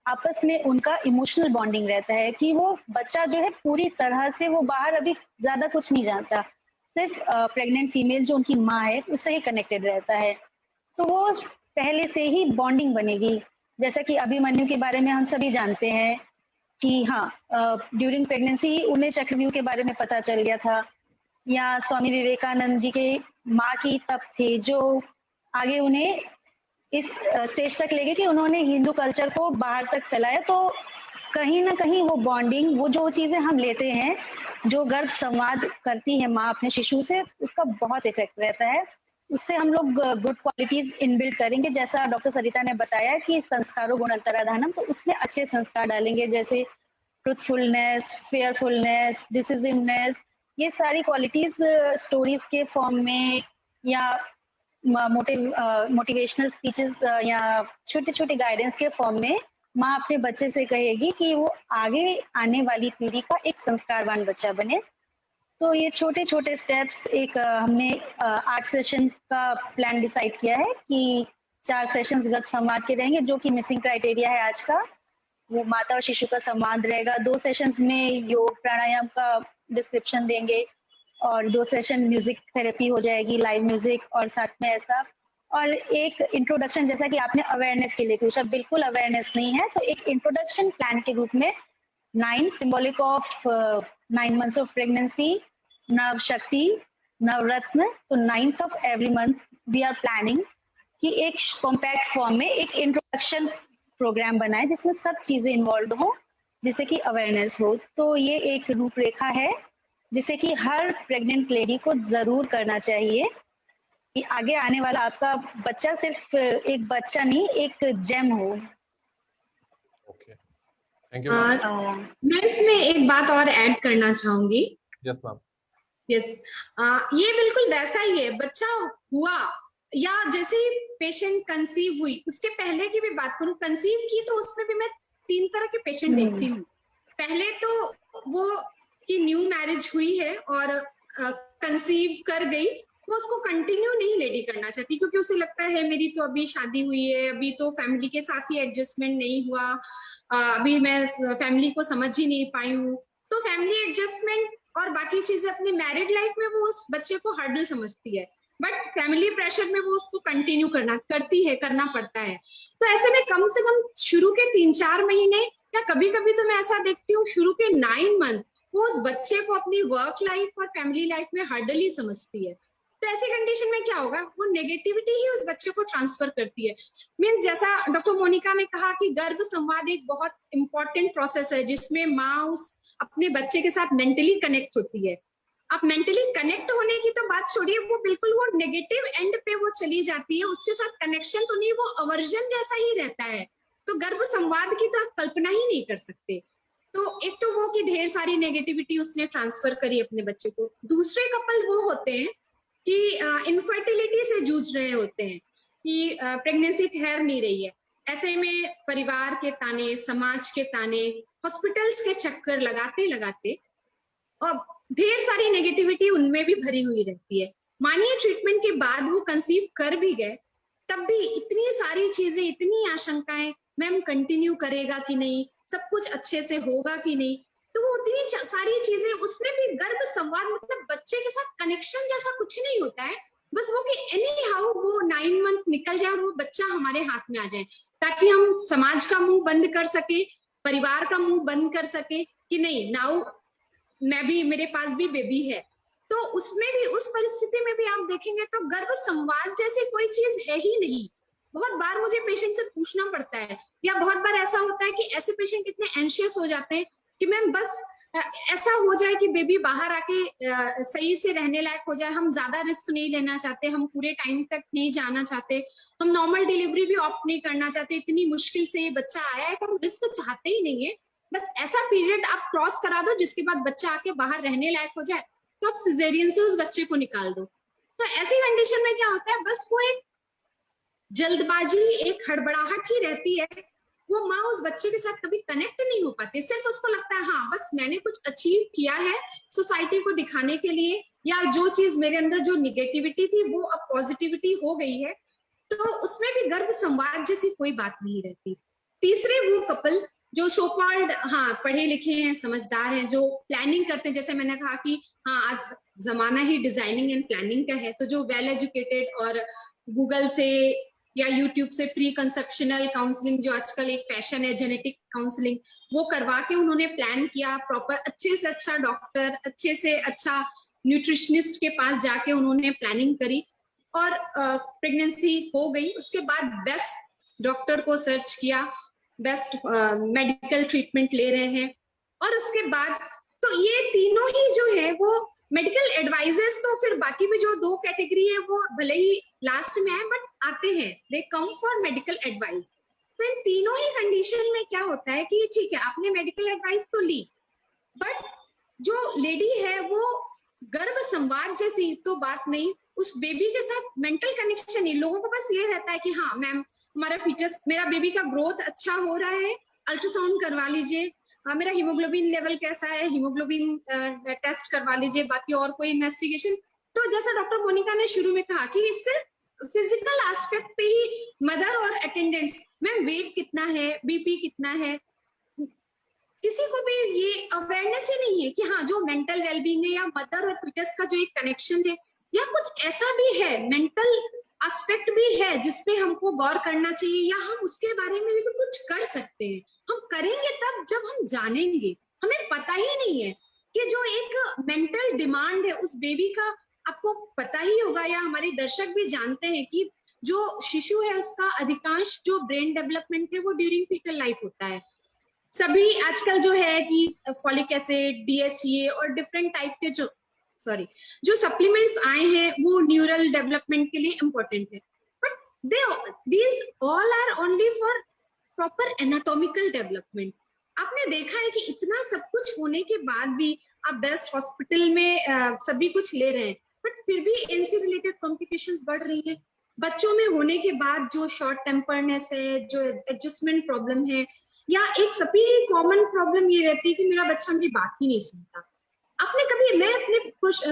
आपस में उनका इमोशनल बॉन्डिंग रहता है कि वो बच्चा जो है पूरी तरह से, वो बाहर अभी ज्यादा कुछ नहीं जानता, सिर्फ प्रेग्नेंट फीमेल जो उनकी माँ है उससे ही कनेक्टेड रहता है। तो वो पहले से ही बॉन्डिंग बनेगी। जैसा कि अभिमन्यु के बारे में हम सभी जानते हैं कि हाँ, ड्यूरिंग प्रेगनेंसी उन्हें चक्रव्यूह के बारे में पता चल गया था, या स्वामी विवेकानंद जी के माँ की तप थे जो आगे उन्हें इस स्टेज तक ले गए कि उन्होंने हिंदू कल्चर को बाहर तक फैलाया। तो कहीं ना कहीं वो बॉन्डिंग, वो जो चीजें हम लेते हैं, जो गर्भ संवाद करती है माँ अपने शिशु से, उसका बहुत इफेक्ट रहता है। उससे हम लोग गुड क्वालिटीज इनबिल्ड करेंगे। जैसा डॉक्टर सरिता ने बताया कि संस्कारों गुणोत्तराधानम, तो उसमें अच्छे संस्कार डालेंगे, जैसे ट्रुथफुलनेस, फेयरफुलनेस, डिसिसिवनेस, ये सारी क्वालिटीज स्टोरीज के फॉर्म में या मोटिवेशनल स्पीचेस या छोटे छोटे गाइडेंस के फॉर्म में माँ अपने बच्चे से कहेगी कि वो आगे आने वाली पीढ़ी का एक संस्कारवान बच्चा बने। तो ये छोटे छोटे स्टेप्स, एक हमने 8 सेशंस का प्लान डिसाइड किया है कि 4 सेशंस गर्भ संवाद के रहेंगे, जो कि मिसिंग क्राइटेरिया है आज का। वो माता और शिशु का संवाद रहेगा। 2 सेशंस में योग प्राणायाम का डिस्क्रिप्शन देंगे, और 2 सेशन म्यूजिक थेरेपी हो जाएगी, लाइव म्यूजिक, और साथ में ऐसा, और एक इंट्रोडक्शन, जैसा कि आपने अवेयरनेस के लिए पूछा, बिल्कुल अवेयरनेस नहीं है, तो एक इंट्रोडक्शन प्लान के रूप में 9 symbolic of 9 months of pregnancy, नव शक्ति, नवरत्न। तो 9th of every month we are planning कि एक कॉम्पैक्ट फॉर्म में एक इंट्रोडक्शन प्रोग्राम बनाए जिसमें सब चीजें इन्वॉल्व हो, जिससे कि अवेयरनेस हो। तो ये एक रूपरेखा है जिसे कि हर प्रेग्नेंट लेडी को जरूर करना चाहिए कि आगे आने वाला आपका बच्चा सिर्फ एक बच्चा नहीं, एक जेम हो। Okay, thank you. मैं इसमें एक बात और ऐड करना चाहूंगी। Yes ma'am. यस, ये बिल्कुल वैसा ही है। बच्चा हुआ या जैसे ही पेशेंट कंसीव हुई, उसके पहले की भी बात करूं, कंसीव की तो उसमें भी मैं 3 तरह के पेशेंट देखती हूँ। पहले तो वो कि न्यू मैरिज हुई है और कंसीव कर गई, वो उसको कंटिन्यू नहीं लेडी करना चाहती, क्योंकि उसे लगता है मेरी तो अभी शादी हुई है, अभी तो फैमिली के साथ ही एडजस्टमेंट नहीं हुआ, अभी मैं फैमिली को समझ ही नहीं पाई हूँ। तो फैमिली एडजस्टमेंट और बाकी चीजें अपनी मैरिड लाइफ में वो उस बच्चे को हर्डल समझती है, बट फैमिली प्रेशर में वो उसको कंटिन्यू करना पड़ता है। तो ऐसे में कम से कम शुरू के 3-4 महीने, या कभी कभी तो मैं ऐसा देखती हूँ शुरू के 9 month, वो उस बच्चे को अपनी वर्क लाइफ और फैमिली लाइफ में हर्डल ही समझती है। तो ऐसी कंडीशन में क्या होगा, वो नेगेटिविटी ही उस बच्चे को ट्रांसफर करती है। मीन्स जैसा डॉक्टर मोनिका ने कहा कि गर्भ संवाद एक बहुत इंपॉर्टेंट प्रोसेस है जिसमें माँ उस अपने बच्चे के साथ मेंटली कनेक्ट होती है। अब मेंटली कनेक्ट होने की तो बात छोड़िए, वो बिल्कुल वो नेगेटिव एंड पे वो चली जाती है, उसके साथ कनेक्शन तो नहीं, वो अवर्जन जैसा ही रहता है। तो गर्भ संवाद की तो आप कल्पना ही नहीं कर सकते। तो एक तो वो कि ढेर सारी नेगेटिविटी उसने ट्रांसफर करी अपने बच्चे को। दूसरे कपल वो होते हैं कि इनफर्टिलिटी से जूझ रहे होते हैं, कि प्रेगनेंसी ठहर नहीं रही है। ऐसे में परिवार के ताने, समाज के ताने, हॉस्पिटल्स के चक्कर लगाते लगाते और ढेर सारी नेगेटिविटी उनमें भी भरी हुई रहती है। मानिए ट्रीटमेंट के बाद वो कंसीव कर भी गए, तब भी इतनी सारी चीजें, इतनी आशंकाएं, मैम कंटिन्यू करेगा कि नहीं, सब कुछ अच्छे से होगा कि नहीं। तो वो उतनी सारी चीजें, उसमें भी गर्भ संवाद मतलब बच्चे के साथ कनेक्शन जैसा कुछ नहीं होता है, बस वो कि एनी हाउ वो 9 month निकल जाए और वो बच्चा हमारे हाथ में आ जाए, ताकि हम समाज का मुंह बंद कर सके, परिवार का मुंह बंद कर सके कि नहीं नाउ मैं भी, मेरे पास भी बेबी है। तो उसमें भी, उस परिस्थिति में भी आप देखेंगे तो गर्भ संवाद जैसी कोई चीज है ही नहीं। बहुत बार मुझे पेशेंट से पूछना पड़ता है, या बहुत बार ऐसा होता है कि ऐसे पेशेंट इतने एंशियस हो जाते हैं कि मैम बस ऐसा हो जाए कि बेबी बाहर आके सही से रहने लायक हो जाए, हम ज्यादा रिस्क नहीं लेना चाहते, हम पूरे टाइम तक नहीं जाना चाहते, हम नॉर्मल डिलीवरी भी ऑप्ट नहीं करना चाहते, इतनी मुश्किल से ये बच्चा आया है तो हम रिस्क चाहते ही नहीं है, बस ऐसा पीरियड आप क्रॉस करा दो जिसके बाद बच्चा आके बाहर रहने लायक हो जाए, तो आप सिजेरियन से उस बच्चे को निकाल दो। तो ऐसी कंडीशन में क्या होता है, बस वो एक जल्दबाजी, एक हड़बड़ाहट ही रहती है। वो माँ उस बच्चे के साथ कभी कनेक्ट नहीं हो पाती, सिर्फ उसको लगता है हाँ बस मैंने कुछ अचीव किया है सोसाइटी को दिखाने के लिए, या जो चीज मेरे अंदर जो निगेटिविटी थी वो अब पॉजिटिविटी हो गई है। तो उसमें भी गर्भ संवाद जैसी कोई बात नहीं रहती। तीसरे वो कपल जो सो कॉल्ड हाँ पढ़े लिखे हैं, समझदार हैं, जो प्लानिंग करते हैं, जैसे मैंने कहा कि हाँ आज जमाना ही डिजाइनिंग एंड प्लानिंग का है, तो जो वेल एजुकेटेड और गूगल से या यूट्यूब से प्री कंसेप्शनल काउंसलिंग, जो आजकल एक फैशन है, जेनेटिक काउंसलिंग, वो करवा के उन्होंने प्लान किया, प्रॉपर अच्छे से अच्छा डॉक्टर, अच्छे से अच्छा न्यूट्रिशनिस्ट के पास जाके उन्होंने प्लानिंग करी और प्रेगनेंसी हो गई। उसके बाद बेस्ट डॉक्टर को सर्च किया, बेस्ट मेडिकल ट्रीटमेंट ले रहे हैं, और उसके बाद तो ये तीनों ही जो है वो मेडिकल एडवाइजेस, तो फिर बाकी भी जो दो कैटेगरी है वो भले ही लास्ट में है बट आते हैं, दे कम फॉर मेडिकल एडवाइस। तो इन तीनों ही कंडीशन में क्या होता है कि ठीक है आपने मेडिकल एडवाइस तो ली, बट जो लेडी है वो गर्भ संवाद जैसी तो बात नहीं, उस बेबी के साथ मेंटल कनेक्शन नहीं। लोगों को बस ये रहता है कि हाँ मैम हमारा फीचर्स, मेरा बेबी का ग्रोथ अच्छा हो रहा है, अल्ट्रासाउंड करवा लीजिए, मेरा हीमोग्लोबिन लेवल कैसा है, हीमोग्लोबिन टेस्ट करवा लीजिए, बाकी और कोई इन्वेस्टिगेशन। तो जैसा डॉक्टर मोनिका ने शुरू में कहा कि सिर्फ फिजिकल एस्पेक्ट पे ही मदर और अटेंडेंट्स, मैम वेट कितना है, बीपी कितना है, किसी को भी ये अवेयरनेस ही नहीं है कि हाँ जो मेंटल वेलबींग है या मदर और फीटस का जो एक कनेक्शन है या कुछ ऐसा भी है, मेंटल एस्पेक्ट भी है जिसपे हमको गौर करना चाहिए, या हम उसके बारे में भी कुछ कर सकते हैं। हम करेंगे तब जब हम जानेंगे। हमें पता ही नहीं है कि जो एक मेंटल डिमांड है उस बेबी का, आपको पता ही होगा या हमारे दर्शक भी जानते हैं कि जो शिशु है उसका अधिकांश जो ब्रेन डेवलपमेंट है वो ड्यूरिंग फीटल लाइफ होता है। सभी आजकल जो है कि फॉलिक एसिड, डीएचए और डिफरेंट टाइप के जो सप्लीमेंट्स आए हैं वो न्यूरल डेवलपमेंट के लिए इंपॉर्टेंट है, but these all are only for proper anatomical development. आपने देखा है कि इतना सब कुछ होने के बाद भी आप बेस्ट हॉस्पिटल में सभी कुछ ले रहे हैं, बट फिर भी एनसी रिलेटेड कॉम्प्लिकेशंस बढ़ रही है। बच्चों में होने के बाद जो शॉर्ट टेम्परनेस है, जो एडजस्टमेंट प्रॉब्लम है, या एक सभी कॉमन प्रॉब्लम ये रहती है कि मेरा बच्चा मेरी बात ही नहीं सुनता। आपने कभी, मैं अपने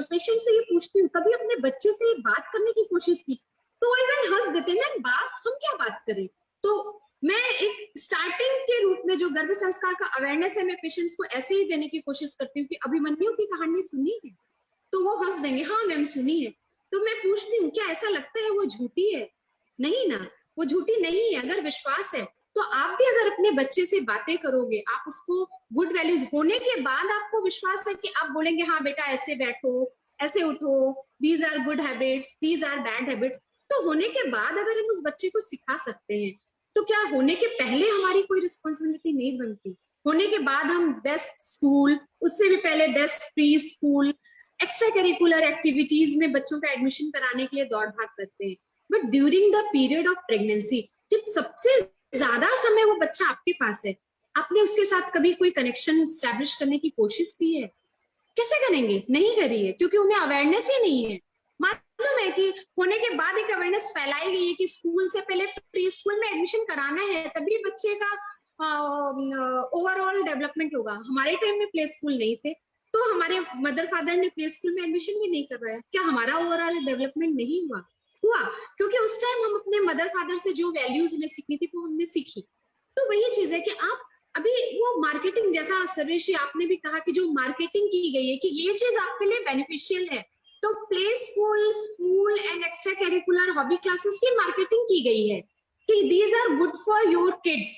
पेशेंट से ये पूछती हूँ, कभी अपने बच्चे से बात करने की कोशिश की? तो इवन हंस देते हैं, हम क्या बात करें। तो मैं एक स्टार्टिंग के रूप में जो गर्भ संस्कार का अवेयरनेस है, मैं पेशेंट्स को ऐसे ही देने की कोशिश करती हूँ कि अभिमन्यु की कहानी सुनी है? तो वो हंस देंगे, हाँ मैम सुनी है। तो मैं पूछती हूँ क्या ऐसा लगता है वो झूठी है? नहीं ना, वो झूठी नहीं है। अगर विश्वास है तो आप भी अगर अपने बच्चे से बातें करोगे, आप उसको गुड वैल्यूज होने के बाद आपको विश्वास है कि आप बोलेंगे हाँ बेटा ऐसे बैठो, ऐसे उठो, these are good habits, these are bad habits. तो होने के बाद अगर हम उस बच्चे को सिखा सकते हैं, तो क्या होने के पहले हमारी कोई रिस्पॉन्सिबिलिटी नहीं बनती? होने के बाद हम बेस्ट स्कूल, उससे भी पहले best pre school, extra curricular activities में बच्चों का एडमिशन कराने के लिए दौड़ भाग करते हैं। But during the period of pregnancy, जब सबसे ज्यादा समय वो बच्चा आपके पास है, आपने उसके साथ कभी कोई कनेक्शन स्टैब्लिश करने की कोशिश की है? कैसे करेंगे? नहीं करिए, क्योंकि उन्हें अवेयरनेस ही नहीं है। मालूम है कि होने के बाद एक अवेयरनेस फैलाई गई है कि स्कूल से पहले प्री स्कूल में एडमिशन कराना है, तभी बच्चे का ओवरऑल डेवलपमेंट होगा। हमारे टाइम में प्ले स्कूल नहीं थे, तो हमारे मदर फादर ने प्ले स्कूल में एडमिशन भी नहीं करवाया। क्या हमारा ओवरऑल डेवलपमेंट नहीं हुआ? क्योंकि उस टाइम हम अपने मदर फादर से जो वैल्यूज हमें सीखनी थी वो हमने सीखी। तो वही चीज है कि आप अभी वो मार्केटिंग, जैसा सर्वेश जी आपने भी कहा कि जो मार्केटिंग की गई है कि ये चीज आपके लिए बेनिफिशियल है, तो play school, school and extra curricular hobby classes की मार्केटिंग की गई है कि these are good for your kids.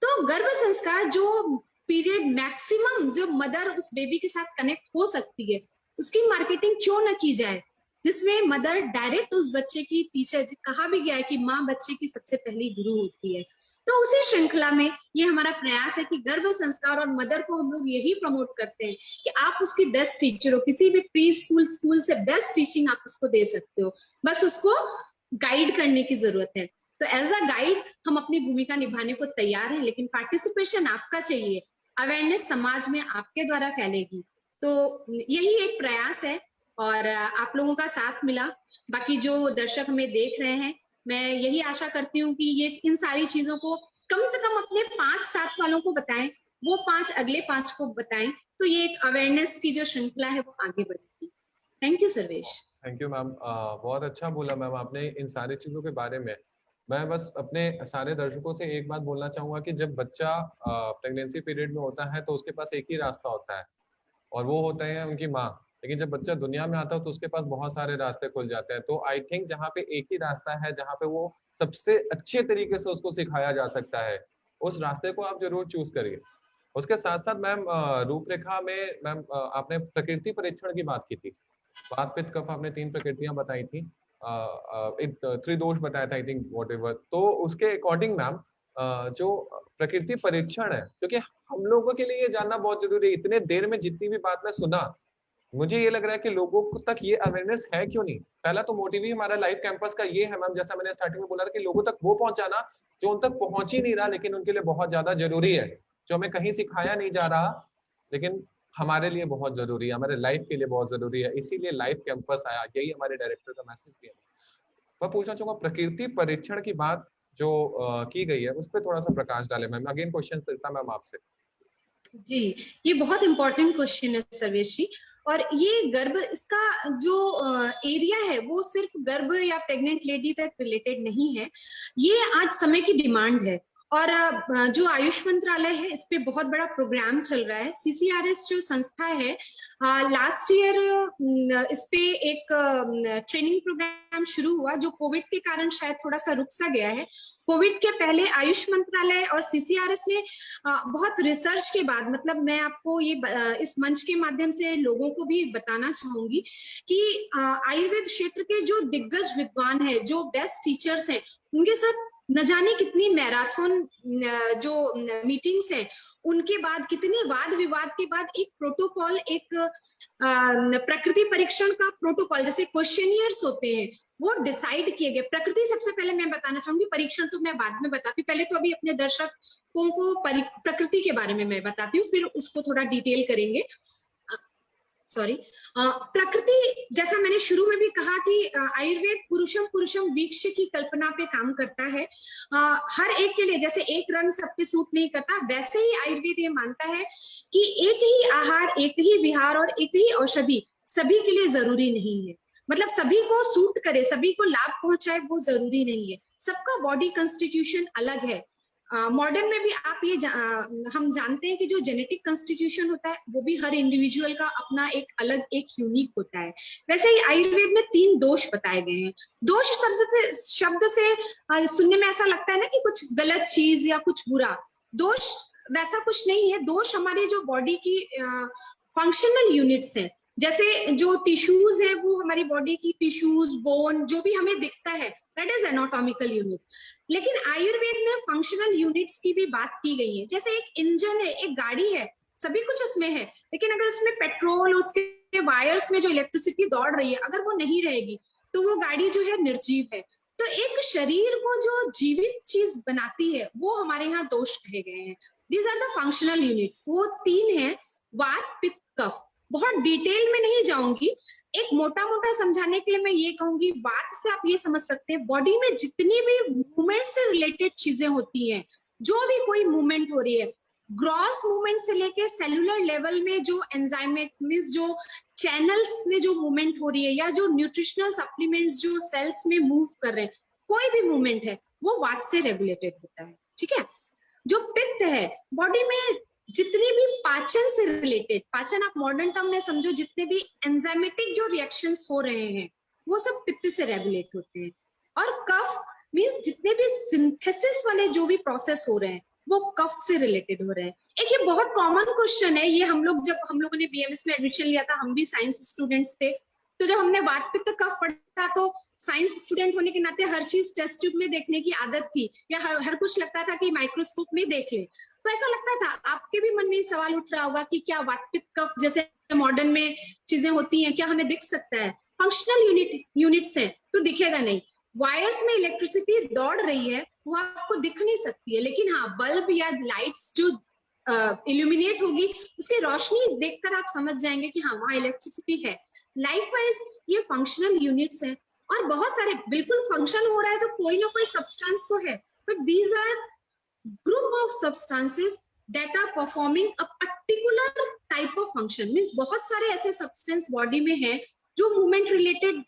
तो गर्भ संस्कार जो पीरियड मैक्सिमम जो मदर उस बेबी के साथ कनेक्ट हो सकती है, उसकी मार्केटिंग क्यों न की जाए, जिसमें मदर डायरेक्ट उस बच्चे की टीचर, कहा भी गया है कि माँ बच्चे की सबसे पहली गुरु होती है। तो उसी श्रृंखला में ये हमारा प्रयास है कि गर्भ संस्कार और मदर को हम लोग यही प्रमोट करते हैं कि आप उसकी बेस्ट टीचर हो, किसी भी प्री स्कूल, स्कूल से बेस्ट टीचिंग आप उसको दे सकते हो, बस उसको गाइड करने की जरूरत है। तो एज अ गाइड हम अपनी भूमिका निभाने को तैयार हैं, लेकिन पार्टिसिपेशन आपका चाहिए। अवेयरनेस समाज में आपके द्वारा फैलेगी। तो यही एक प्रयास है और आप लोगों का साथ मिला। बाकी जो दर्शक हमें देख रहे हैं, मैं यही आशा करती हूँ कि ये इन सारी चीजों को कम से कम अपने 5-7 वालों को बताएं, वो 5 अगले 5 को बताएं, तो ये एक अवेयरनेस की जो श्रृंखला है वो आगे बढ़ेगी। Thank you Sarvesh. Thank you ma'am, बहुत अच्छा बोला मैम आपने इन सारी चीजों के बारे में। मैं बस अपने सारे दर्शकों से एक बात बोलना चाहूंगा कि जब बच्चा प्रेगनेंसी पीरियड में होता है तो उसके पास एक ही रास्ता होता है और वो होता है उनकी माँ। लेकिन जब बच्चा दुनिया में आता है तो उसके पास बहुत सारे रास्ते खुल जाते हैं। तो आई थिंक जहाँ पे एक ही रास्ता है जहाँ पे वो सबसे अच्छे तरीके से उसको सिखाया जा सकता है, उस रास्ते को आप जरूर चूज करिए। उसके साथ साथ मैम रूपरेखा में मैम आपने प्रकृति परीक्षण की बात की थी। वात पित्त कफ आपने 3 प्रकृतियां बताई थी, एक त्रिदोष बताया था आई थिंक वॉट एवर। तो उसके अकॉर्डिंग मैम जो प्रकृति परीक्षण है, क्योंकि हम लोगों के लिए ये जानना बहुत जरूरी है। इतने देर में जितनी भी बात मैं सुना, मुझे ये लग रहा है कि लोगों तक ये अवेयरनेस है क्यों नहीं। पहला तो मोटिव ही हमारा लाइफ कैंपस का ये है मैम, जैसा मैंने स्टार्टिंग में बोला था कि लोगों तक वो पहुंचाना जो उन तक पहुंच ही नहीं रहा, लेकिन उनके लिए बहुत ज्यादा जरूरी है, जो हमें कहीं सिखाया नहीं जा रहा लेकिन हमारे लिए बहुत जरूरी है, हमारे लाइफ के लिए बहुत जरूरी है। इसीलिए लाइफ कैंपस आया, यही हमारे डायरेक्टर का मैसेज भी है। मैं पूछना चाहूंगा प्रकृति परीक्षण की बात जो की गई है उस पर थोड़ा सा प्रकाश डाले मैम। अगेन क्वेश्चन करता मैम आपसे। जी, ये बहुत इंपॉर्टेंट क्वेश्चन है सर्वेश जी। और ये गर्भ, इसका जो एरिया है वो सिर्फ गर्भ या प्रेग्नेंट लेडी तक रिलेटेड नहीं है, ये आज समय की डिमांड है। और जो आयुष मंत्रालय है, इस पे बहुत बड़ा प्रोग्राम चल रहा है। CCRS जो संस्था है, लास्ट ईयर इस पे एक ट्रेनिंग प्रोग्राम शुरू हुआ जो कोविड के कारण शायद थोड़ा सा रुक सा गया है। कोविड के पहले आयुष मंत्रालय और CCRS ने बहुत रिसर्च के बाद, मतलब मैं आपको ये इस मंच के माध्यम से लोगों को भी बताना चाहूंगी कि आयुर्वेद क्षेत्र के जो दिग्गज विद्वान है, जो बेस्ट टीचर्स हैं, उनके साथ न जाने कितनी मैराथन जो मीटिंग्स हैं, उनके बाद कितने वाद विवाद के बाद एक प्रोटोकॉल, एक प्रकृति परीक्षण का प्रोटोकॉल, जैसे क्वेश्चनियर्स होते हैं, वो डिसाइड किए गए। प्रकृति सबसे पहले मैं बताना चाहूंगी, परीक्षण तो मैं बाद में बताती हूँ। पहले तो अभी अपने दर्शकों को प्रकृति के बारे में मैं बताती हूँ, फिर उसको थोड़ा डिटेल करेंगे। सॉरी, प्रकृति, जैसा मैंने शुरू में भी कहा कि आयुर्वेद पुरुषम पुरुषम वीक्ष्य की कल्पना पे काम करता है। हर एक के लिए, जैसे एक रंग सब पे सूट नहीं करता, वैसे ही आयुर्वेद ये मानता है कि एक ही आहार, एक ही विहार और एक ही औषधि सभी के लिए जरूरी नहीं है। मतलब सभी को सूट करे, सभी को लाभ पहुंचाए, वो जरूरी नहीं है। सबका बॉडी कंस्टिट्यूशन अलग है। मॉडर्न में भी आप ये हम जानते हैं कि जो जेनेटिक कंस्टिट्यूशन होता है वो भी हर इंडिविजुअल का अपना एक अलग, एक यूनिक होता है। वैसे ही आयुर्वेद में 3 दोष बताए गए हैं। दोष शब्द से सुनने में ऐसा लगता है ना कि कुछ गलत चीज या कुछ बुरा। दोष वैसा कुछ नहीं है। दोष हमारे जो बॉडी की फंक्शनल यूनिट्स हैं, जैसे जो टिश्यूज है, वो हमारी बॉडी की टिश्यूज, बोन, जो भी हमें दिखता है, दैट इज एनाटॉमिकल यूनिट। लेकिन आयुर्वेद में फंक्शनल यूनिट्स की भी बात की गई है। जैसे एक इंजन है, एक गाड़ी है, सभी कुछ उसमें है, लेकिन अगर उसमें पेट्रोल, उसके वायर्स में जो इलेक्ट्रिसिटी दौड़ रही है, अगर वो नहीं रहेगी तो वो गाड़ी जो है निर्जीव है। तो एक शरीर को जो जीवित चीज बनाती है वो हमारे यहाँ दोष कहे गए हैं। These are the functional unit. वो 3 है, वात पित्त कफ। बहुत डिटेल में नहीं जाऊंगी, एक मोटा मोटा समझाने के लिए मैं ये कहूंगी, बात से आप ये समझ सकते हैं बॉडी में जितनी भी मूवमेंट से रिलेटेड चीजें होती हैं, जो भी कोई मूवमेंट हो रही है, ग्रॉस मूवमेंट से लेके सेलुलर लेवल में जो एंजाइमेट मींस जो चैनल्स में जो मूवमेंट हो रही है, या जो न्यूट्रिशनल सप्लीमेंट्स जो सेल्स में मूव कर रहे हैं, कोई भी मूवमेंट है वो वात से रेगुलेटेड होता है। ठीक है। जो पित्त है, बॉडी में जितनी भी पाचन से रिलेटेड, पाचन आप मॉडर्न टर्म में समझो, जितने भी एंजाइमेटिक जो रिएक्शंस हो रहे हैं वो सब पित्त से रेगुलेट होते हैं। और कफ मींस जितने भी सिंथेसिस वाले जो भी प्रोसेस हो रहे हैं वो कफ से रिलेटेड हो रहे हैं। एक ये बहुत कॉमन क्वेश्चन है, ये हम लोगों ने BMS में एडमिशन लिया था, हम भी साइंस स्टूडेंट्स थे, तो जब हमने वात पित्त कफ पढ़ा तो साइंस स्टूडेंट होने के नाते हर चीज टेस्ट ट्यूब में देखने की आदत थी, या हर कुछ लगता था कि माइक्रोस्कोप में देख ले। तो ऐसा लगता था, आपके भी मन में सवाल उठ रहा होगा कि क्या वात पित्त कफ जैसे मॉडर्न में चीजें होती हैं, क्या हमें दिख सकता है? फंक्शनल यूनिट्स है तो दिखेगा नहीं। वायर्स में इलेक्ट्रिसिटी दौड़ रही है, वो आपको दिख नहीं सकती है, लेकिन हाँ, बल्ब या लाइट्स जो इल्यूमिनेट होगी, उसकी रोशनी देखकर आप समझ जाएंगे कि हाँ वहाँ इलेक्ट्रिसिटी है। लाइकवाइज ये फंक्शनल यूनिट्स है और बहुत सारे बिल्कुल फंक्शन हो रहा है तो कोई ना कोई सब्सटेंस तो है, but these are group of substances that are performing a particular type of function. Means बहुत सारे ऐसे सब्सटेंस बॉडी में है जो मूवमेंट रिलेटेड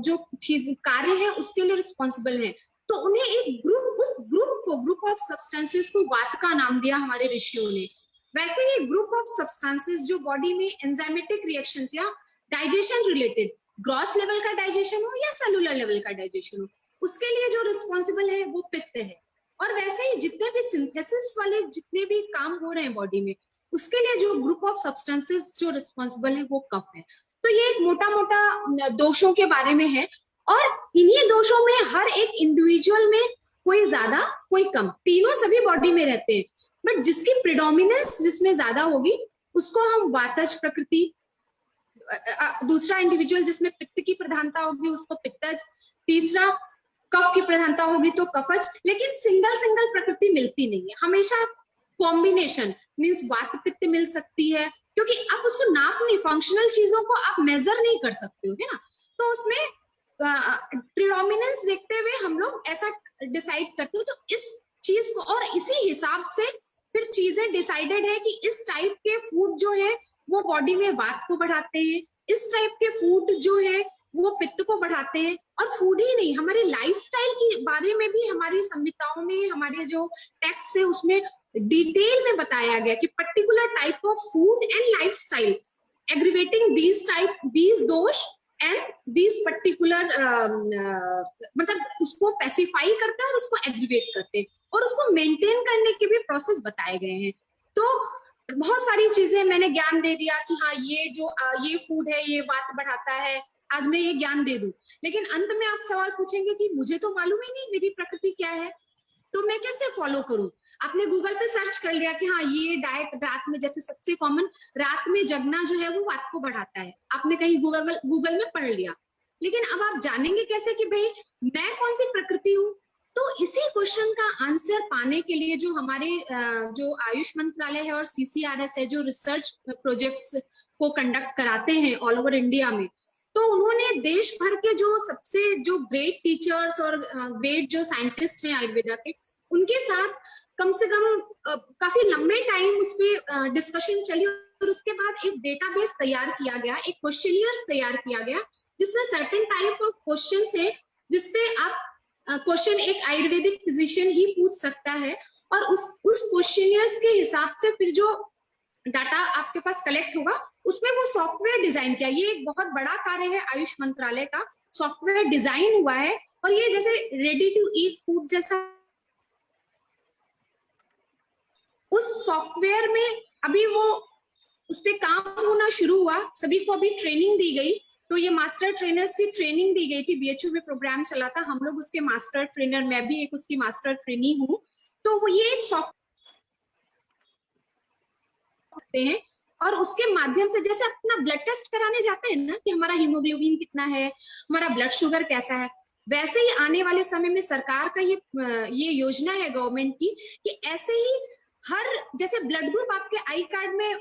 जो चीज कार्य है उसके लिए रिस्पॉन्सिबल है, तो उन्हें एक ग्रुप, उस ग्रुप को, ग्रुप ऑफ सब्सटेंसेस को वात का नाम दिया हमारे ऋषियों ने। वैसे ही ग्रुप ऑफ सब्सटेंसेस जो बॉडी में एंजाइमेटिक रिएक्शंस या डाइजेशन रिलेटेड, ग्रॉस लेवल का डाइजेशन हो या सेलुलर लेवल का डाइजेशन हो, उसके लिए जो रिस्पॉन्सिबल है वो पित्त है। और वैसे ही जितने भी सिंथेसिस वाले जितने भी काम हो रहे हैं बॉडी में, उसके लिए जो ग्रुप ऑफ सब्सटेंसेस जो रिस्पॉन्सिबल है वो कफ है। तो ये एक मोटा मोटा दोषों के बारे में है और इन्हीं दोषों में हर एक इंडिविजुअल में कोई ज्यादा कोई कम, तीनों सभी बॉडी में रहते हैं, बट जिसकी प्रिडोमिनेंस जिसमें ज्यादा होगी उसको हम वातज प्रकृति, दूसरा इंडिविजुअल जिसमें पित्त की प्रधानता होगी उसको पित्तज, तीसरा कफ की प्रधानता होगी तो कफज। लेकिन सिंगल सिंगल प्रकृति मिलती नहीं है, हमेशा कॉम्बिनेशन मींस वात पित्त मिल सकती है, क्योंकि आप उसको नाप नहीं, फंक्शनल चीजों को आप मेजर नहीं कर सकते हो, है ना। तो उसमें प्रिडोमिनेंस देखते हुए हम लोग ऐसा डिसाइड करते हो, तो इस चीज को और इसी हिसाब से फिर चीजें डिसाइडेड है कि इस टाइप के फूड जो है वो बॉडी में वात को बढ़ाते हैं, इस टाइप के फूड जो है वो पित्त को बढ़ाते हैं। और फूड ही नहीं, हमारे लाइफस्टाइल के बारे में भी हमारी संहिताओं में, हमारे जो टेक्स्ट है उसमें डिटेल में बताया गया कि particular type of food and lifestyle aggravating these दोष एंड दीज पर्टिकुलर मतलब उसको पैसिफाई करते हैं और उसको एग्रीवेट करते हैं और उसको मेंटेन करने के भी प्रोसेस बताए गए हैं। तो बहुत सारी चीजें मैंने ज्ञान दे दिया कि हाँ ये जो ये फूड है ये वात बढ़ाता है, आज मैं ये ज्ञान दे दूं, लेकिन अंत में आप सवाल पूछेंगे कि मुझे तो मालूम ही नहीं मेरी प्रकृति क्या है, तो मैं कैसे फॉलो करूं। आपने गूगल पे सर्च कर लिया कि हाँ ये डाइट रात में, जैसे सबसे कॉमन रात में जगना जो है वो वात को बढ़ाता है, आपने कहीं गूगल में पढ़ लिया, लेकिन अब आप जानेंगे कैसे कि भाई मैं कौन सी प्रकृति हूँ। तो इसी क्वेश्चन का आंसर पाने के लिए जो हमारे जो आयुष मंत्रालय है और CCRS है जो रिसर्च प्रोजेक्ट्स को कंडक्ट कराते हैं ऑल ओवर इंडिया में, तो उन्होंने देश भर के जो सबसे जो ग्रेट टीचर्स और ग्रेट जो साइंटिस्ट हैं आयुर्वेदा के, उनके साथ कम से कम काफी लंबे टाइम उस पर डिस्कशन चली और उसके बाद एक डेटाबेस तैयार किया गया, एक क्वेश्चनियर तैयार किया गया जिसमें सर्टेन टाइप ऑफ क्वेश्चंस है जिसपे आप क्वेश्चन एक आयुर्वेदिक फिजिशियन ही पूछ सकता है और उस क्वेश्चनियर्स के हिसाब से फिर जो डाटा आपके पास कलेक्ट होगा उसमें वो सॉफ्टवेयर डिजाइन किया। ये एक बहुत बड़ा कार्य है आयुष मंत्रालय का, सॉफ्टवेयर डिजाइन हुआ है और ये जैसे रेडी टू ईट फूड जैसा, उस सॉफ्टवेयर में अभी वो उस पे काम होना शुरू हुआ, सभी को अभी ट्रेनिंग दी गई। तो ये मास्टर ट्रेनर्स की ट्रेनिंग दी गई थी, BHU में प्रोग्राम चला था, हम लोग उसके मास्टर ट्रेनर, मैं भी एक उसकी मास्टर ट्रेनी हूँ। तो वो ये एक सॉफ्टवेयर हैं और उसके माध्यम से जैसे अपना ब्लड टेस्ट कराने जाते हैं ना कि हमारा हीमोग्लोबिन कितना है, हमारा ब्लड शुगर कैसा है, वैसे ही आने वाले समय में सरकार का ये योजना है गवर्नमेंट की कि ऐसे ही हर जैसे ब्लड ग्रुप आपके आई कार्ड में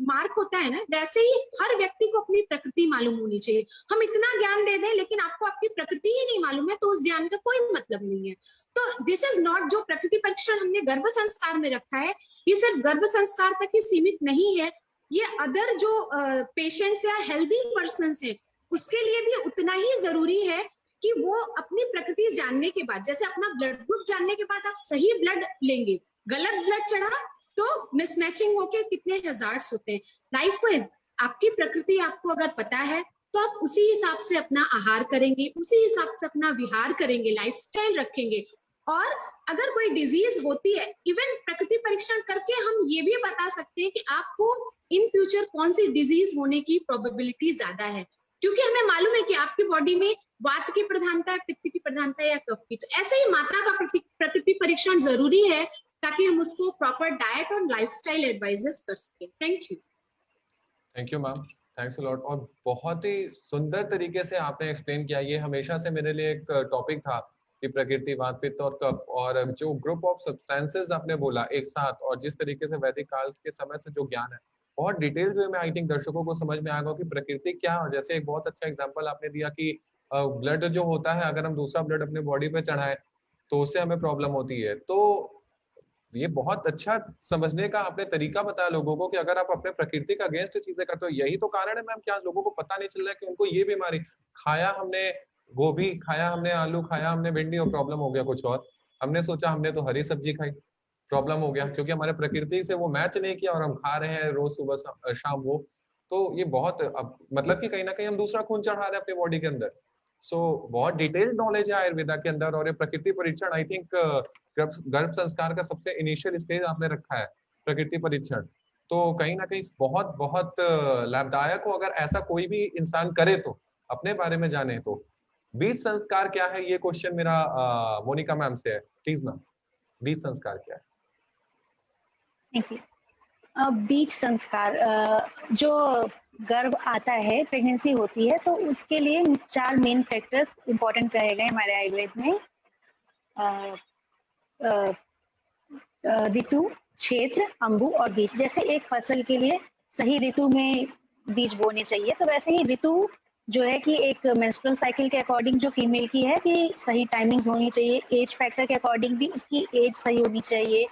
मार्क होता है ना, वैसे ही हर व्यक्ति को अपनी प्रकृति मालूम होनी चाहिए। हम इतना ज्ञान दे दें लेकिन आपको आपकी प्रकृति ही नहीं मालूम है तो उस ज्ञान का कोई मतलब नहीं है। तो दिस इज नॉट, जो प्रकृति परीक्षण हमने गर्भ संस्कार में रखा है ये सिर्फ गर्भ संस्कार तक ही सीमित नहीं है, ये अदर जो पेशेंट्स या हेल्दी पर्सन है उसके लिए भी उतना ही जरूरी है कि वो अपनी प्रकृति जानने के बाद, जैसे अपना ब्लड ग्रुप जानने के बाद आप सही ब्लड लेंगे, गलत ब्लड चढ़ा तो मिसमैचिंग होके कितने हजार्ड्स होते हैं। लाइकवाइज आपकी प्रकृति आपको अगर पता है तो आप उसी हिसाब से अपना आहार करेंगे, उसी हिसाब से अपना विहार करेंगे, लाइफस्टाइल रखेंगे। और अगर कोई डिजीज होती है, इवन प्रकृति परीक्षण करके हम ये भी बता सकते हैं कि आपको इन फ्यूचर कौन सी डिजीज होने की प्रोबेबिलिटी ज्यादा है, क्योंकि हमें मालूम है कि आपकी बॉडी में वात की प्रधानता है, पित्त की प्रधानता है या कफ की। तो ऐसे ही माता का प्रकृति परीक्षण जरूरी है ताकि हम उसको प्रॉपर डाइट और लाइफस्टाइल एडवाइजेस कर सकें। Thank you ma'am, thanks a lot. और बहुत ही सुंदर तरीके से आपने एक्सप्लेन किया। ये हमेशा से मेरे लिए एक टॉपिक था कि प्रकृति, वात, पित्त और कफ, और जो ग्रुप ऑफ सब्सटेंसेस आपने बोला एक साथ, और जिस तरीके से वैदिक काल के समय से जो ज्ञान है बहुत डिटेल वे में आई थिंक दर्शकों को समझ में आएगा कि प्रकृति क्या है। और जैसे एक बहुत अच्छा एग्जांपल आपने दिया कि ब्लड जो होता है, अगर हम दूसरा ब्लड अपने बॉडी पे चढ़ाएं तो उससे हमें प्रॉब्लम होती है। तो ये बहुत अच्छा समझने का आपने तरीका बताया लोगों को कि अगर आप अपने प्रकृति का अगेंस्ट चीजें करते हो, यही तो कारण है मैम क्या लोगों को पता नहीं चल रहा है कि उनको ये बीमारी, खाया हमने गोभी, खाया हमने आलू, खाया हमने भिंडी और प्रॉब्लम हो गया कुछ और। हमने सोचा हमने तो हरी सब्जी खाई, प्रॉब्लम हो गया, क्योंकि हमारे प्रकृति से वो मैच नहीं किया और हम खा रहे हैं रोज सुबह शाम वो। तो ये बहुत मतलब कि कहीं ना कहीं हम दूसरा खून चढ़ा रहे हैं अपनी बॉडी के अंदर। सो बहुत डिटेल्ड नॉलेज है आयुर्वेदा के अंदर। और ये प्रकृति परीक्षण आई थिंक गर्भ संस्कार का सबसे इनिशियल स्टेज आपने रखा है, प्रकृति परीक्षण। तो कहीं ना कहीं बहुत बहुत लाभदायक हो अगर ऐसा कोई भी इंसान करे तो अपने बारे में जाने। तो बीज संस्कार क्या है, ये क्वेश्चन मेरा मोनिका मैम से है, प्लीज मैम, बीज संस्कार क्या है? Thank you. बीज संस्कार, जो गर्भ आता है, प्रेगनेंसी होती है, तो उसके लिए 4 मेन फैक्टर्स इंपॉर्टेंट कहे गए हमारे आयुर्वेद में। ऋतु, क्षेत्र, अंबु और बीज। जैसे एक फसल के लिए सही ऋतु में बीज बोने चाहिए, तो वैसे ही ऋतु जो है कि एक मेंस्ट्रुअल साइकिल के अकॉर्डिंग जो फीमेल की है कि सही टाइमिंग्स होनी चाहिए, एज फैक्टर के अकॉर्डिंग भी उसकी एज सही होनी चाहिए।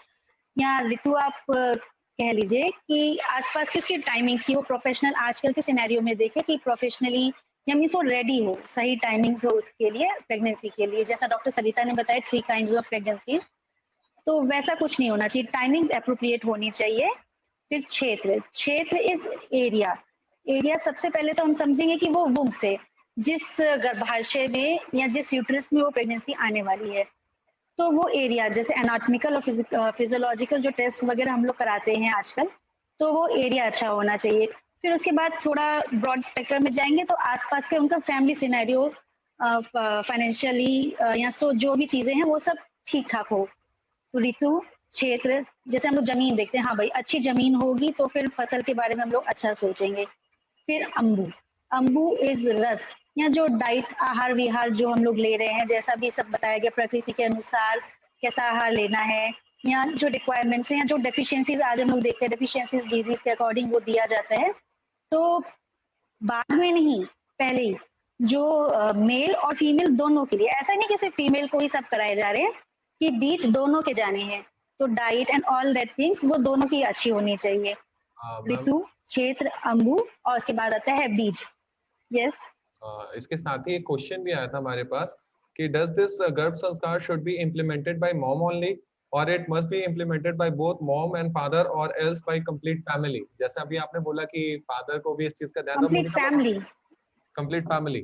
या ऋतु आप कह लीजिए कि आसपास की उसकी टाइमिंग्स की वो प्रोफेशनल आजकल के सिनेरियो में देखे कि प्रोफेशनली या मीन्स वो रेडी हो, सही टाइमिंग्स हो उसके लिए प्रेगनेंसी के लिए। जैसा डॉक्टर सरिता ने बताया 3 काइंड्स ऑफ प्रेगनेंसीज, तो वैसा कुछ नहीं होना चाहिए, टाइमिंग्स अप्रोप्रिएट होनी चाहिए। फिर क्षेत्र, क्षेत्र इज एरिया। एरिया सबसे पहले तो हम समझेंगे कि वो वुम से, जिस गर्भाशय में या जिस यूट्रस में वो प्रेगनेंसी आने वाली है, तो वो एरिया, जैसे एनाटॉमिकल और फिजियोलॉजिकल जो टेस्ट वगैरह हम लोग कराते हैं आजकल, तो वो एरिया अच्छा होना चाहिए। फिर उसके बाद थोड़ा ब्रॉड स्पेक्ट्रम में जाएंगे तो आसपास के उनका फैमिली सिनेरियो, फाइनेंशियली या सो जो भी चीजें हैं वो सब ठीक ठाक हो। तो ऋतु, क्षेत्र, जैसे हम लोग जमीन देखते हैं, हाँ भाई अच्छी जमीन होगी तो फिर फसल के बारे में हम लोग अच्छा सोचेंगे। फिर अंबु, अंबु इज रस, या जो डाइट, आहार विहार जो हम लोग ले रहे हैं, जैसा भी सब बताया गया प्रकृति के अनुसार कैसा आहार लेना है, या जो रिक्वायरमेंट्स हैं या जो डेफिशिएंसीज आज हम लोग देखते हैं, डेफिशिएंसीज डिजीज के अकॉर्डिंग वो दिया जाता है। तो बाद में नहीं, पहले ही जो मेल और फीमेल दोनों के लिए, ऐसा नहीं कि सिर्फ फीमेल को ही सब कराए जा रहे हैं, कि बीच दोनों के जाने हैं। तो diet and all that things वो दोनों की अच्छी होनी चाहिए। ऋतु, क्षेत्र, अंबु और उसके बाद आता है बीज। यस। इसके साथ ही एक क्वेश्चन भी आया था हमारे पास कि does this garbh sanskar should be implemented by mom only और it must be implemented by both mom and father और एल्स बाय कंप्लीट फैमिली? जैसे अभी आपने बोला कि फादर को भी इस चीज का ध्यान, complete family, complete family,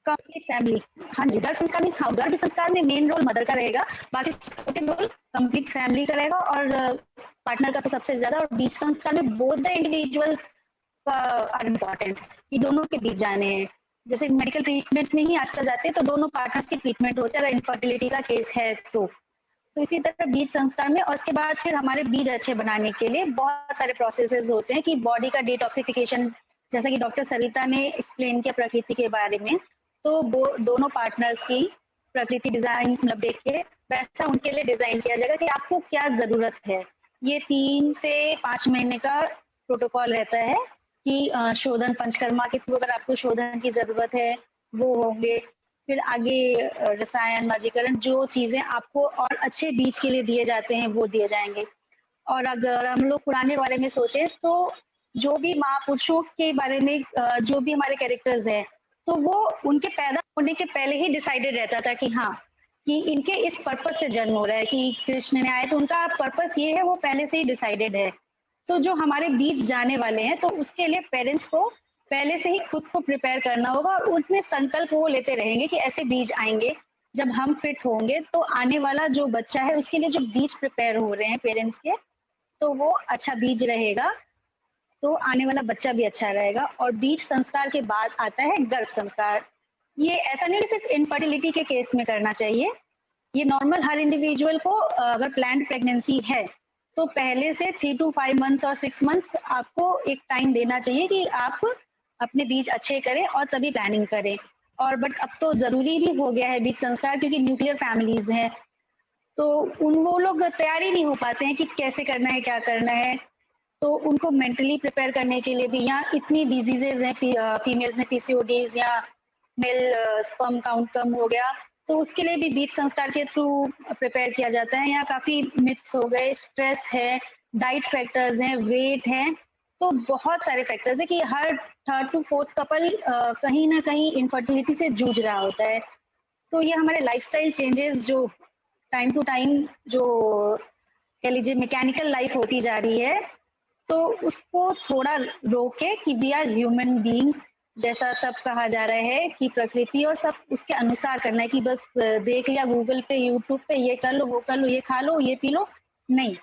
complete family. हाँ जी, गर्भ संस्कार में, हाँ, गर्भ संस्कार में मेन रोल मदर का रहेगा, बाकी सपोर्टिव रोल कंप्लीट फैमिली का रहेगा और पार्टनर का तो सबसे ज्यादा। और बीज संस्कार में both the individuals are important, कि दोनों के बीच जाने हैं। जैसे मेडिकल ट्रीटमेंट में ही आजकल जाते हैं तो दोनों पार्टनर्स के ट्रीटमेंट होते हैं अगर इनफर्टिलिटी का केस है तो इसी तरह बीज संस्कार में। और उसके बाद फिर हमारे बीज अच्छे बनाने के लिए बहुत सारे प्रोसेसेस होते हैं कि बॉडी का डिटॉक्सिफिकेशन, जैसा कि डॉक्टर सरिता ने एक्सप्लेन किया प्रकृति के बारे में, तो वो दोनों पार्टनर्स की प्रकृति डिजाइन मतलब देख के वैसा उनके लिए डिजाइन किया जाएगा कि आपको क्या जरूरत है। ये 3 से 5 महीने का प्रोटोकॉल रहता है कि शोधन पंचकर्मा के थ्रू अगर आपको शोधन की जरूरत है वो होंगे। फिर आगे रसायन, वर्गीकरण, जो चीजें आपको और अच्छे बीज के लिए दिए जाते हैं वो दिए जाएंगे। और अगर हम लोग पुराने बारे में सोचे तो जो भी महापुरुषों के बारे में जो भी हमारे कैरेक्टर्स हैं, तो वो उनके पैदा होने के पहले ही डिसाइडेड रहता था कि हाँ, कि इनके इस पर्पस से जन्म हो रहा है, कि कृष्ण ने आए तो उनका पर्पस ये है, वो पहले से ही डिसाइडेड है। तो जो हमारे बीज जाने वाले हैं तो उसके लिए पेरेंट्स को पहले से ही खुद को प्रिपेयर करना होगा और उनमें संकल्प वो लेते रहेंगे कि ऐसे बीज आएंगे, जब हम फिट होंगे तो आने वाला जो बच्चा है उसके लिए जो बीज प्रिपेयर हो रहे हैं पेरेंट्स के, तो वो अच्छा बीज रहेगा, तो आने वाला बच्चा भी अच्छा रहेगा। और बीज संस्कार के बाद आता है गर्भ संस्कार। ये ऐसा नहीं सिर्फ इनफर्टिलिटी के केस में करना चाहिए, ये नॉर्मल हर इंडिविजुअल को अगर प्लान्ड प्रेगनेंसी है तो पहले से 3 to 5 मंथ्स और 6 मंथ्स आपको एक टाइम देना चाहिए कि आप अपने बीज अच्छे करें और तभी प्लानिंग करें। और बट अब तो जरूरी भी हो गया है बीज संस्कार, क्योंकि न्यूक्लियर फैमिलीज हैं, तो वो लोग तैयार ही नहीं हो पाते हैं कि कैसे करना है, क्या करना है। तो उनको मेंटली प्रिपेयर करने के लिए भी यहाँ इतनी डिजीजेज हैं, फीमेल्स में पीसीओडीज या मेल स्पर्म काउंट कम हो गया, तो उसके लिए भी बीज संस्कार के थ्रू प्रिपेयर किया जाता है। यहाँ काफी मिथ्स हो गए, स्ट्रेस है, डाइट फैक्टर्स हैं, वेट है, तो बहुत सारे फैक्टर्स है कि हर 3rd to 4th कपल कहीं ना कहीं इनफर्टिलिटी से जूझ रहा होता है। तो ये हमारे लाइफस्टाइल चेंजेस जो टाइम टू टाइम जो कह लीजिए मैकेनिकल लाइफ होती जा रही है, तो उसको थोड़ा रोके कि वी आर ह्यूमन बीइंग्स, जैसा सब कहा जा रहा है कि प्रकृति और सब उसके अनुसार करना है कि बस देख लिया गूगल पे, यूट्यूब पे, ये कर लो, वो कर लो, ये खा लो, ये पी लो, नहीं।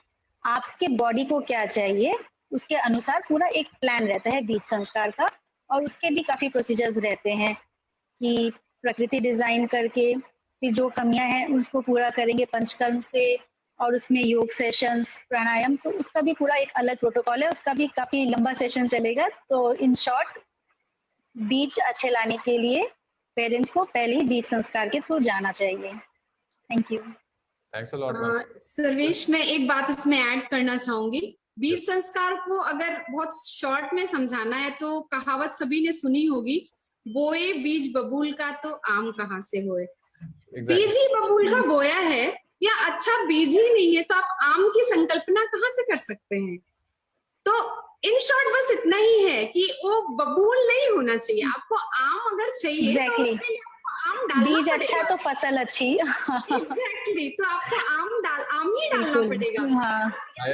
आपके बॉडी को क्या चाहिए उसके अनुसार पूरा एक प्लान रहता है बीज संस्कार का, और उसके भी काफी प्रोसीजर्स रहते हैं कि प्रकृति डिजाइन करके फिर जो कमियां हैं उसको पूरा करेंगे पंचकर्म से, और उसमें योग सेशंस, प्राणायाम, तो उसका भी पूरा एक अलग प्रोटोकॉल है, उसका भी काफी लंबा सेशन चलेगा। तो इन शॉर्ट बीज अच्छे लाने के लिए पेरेंट्स को पहले ही बीज संस्कार के थ्रू जाना चाहिए। Thank you. Thanks a lot. Sarvesh, मैं एक बात इसमें ऐड करना चाहूंगी। बीज संस्कार को अगर बहुत शॉर्ट में समझाना है तो कहावत सभी ने सुनी होगी, बोए बीज बबूल का तो आम कहाँ से होए। बीज ही बबूल का बोया है या अच्छा बीज ही नहीं है तो आप आम की संकल्पना कहाँ से कर सकते हैं। तो इन शॉर्ट बस इतना ही है कि वो बबूल नहीं होना चाहिए, आपको आम अगर चाहिए तो उसके लिए आपको आम डालना बीज पड़ेगा। अच्छा तो फसल अच्छी। एग्जैक्टली, तो आपको आम ही डालना पड़ेगा। हाँ।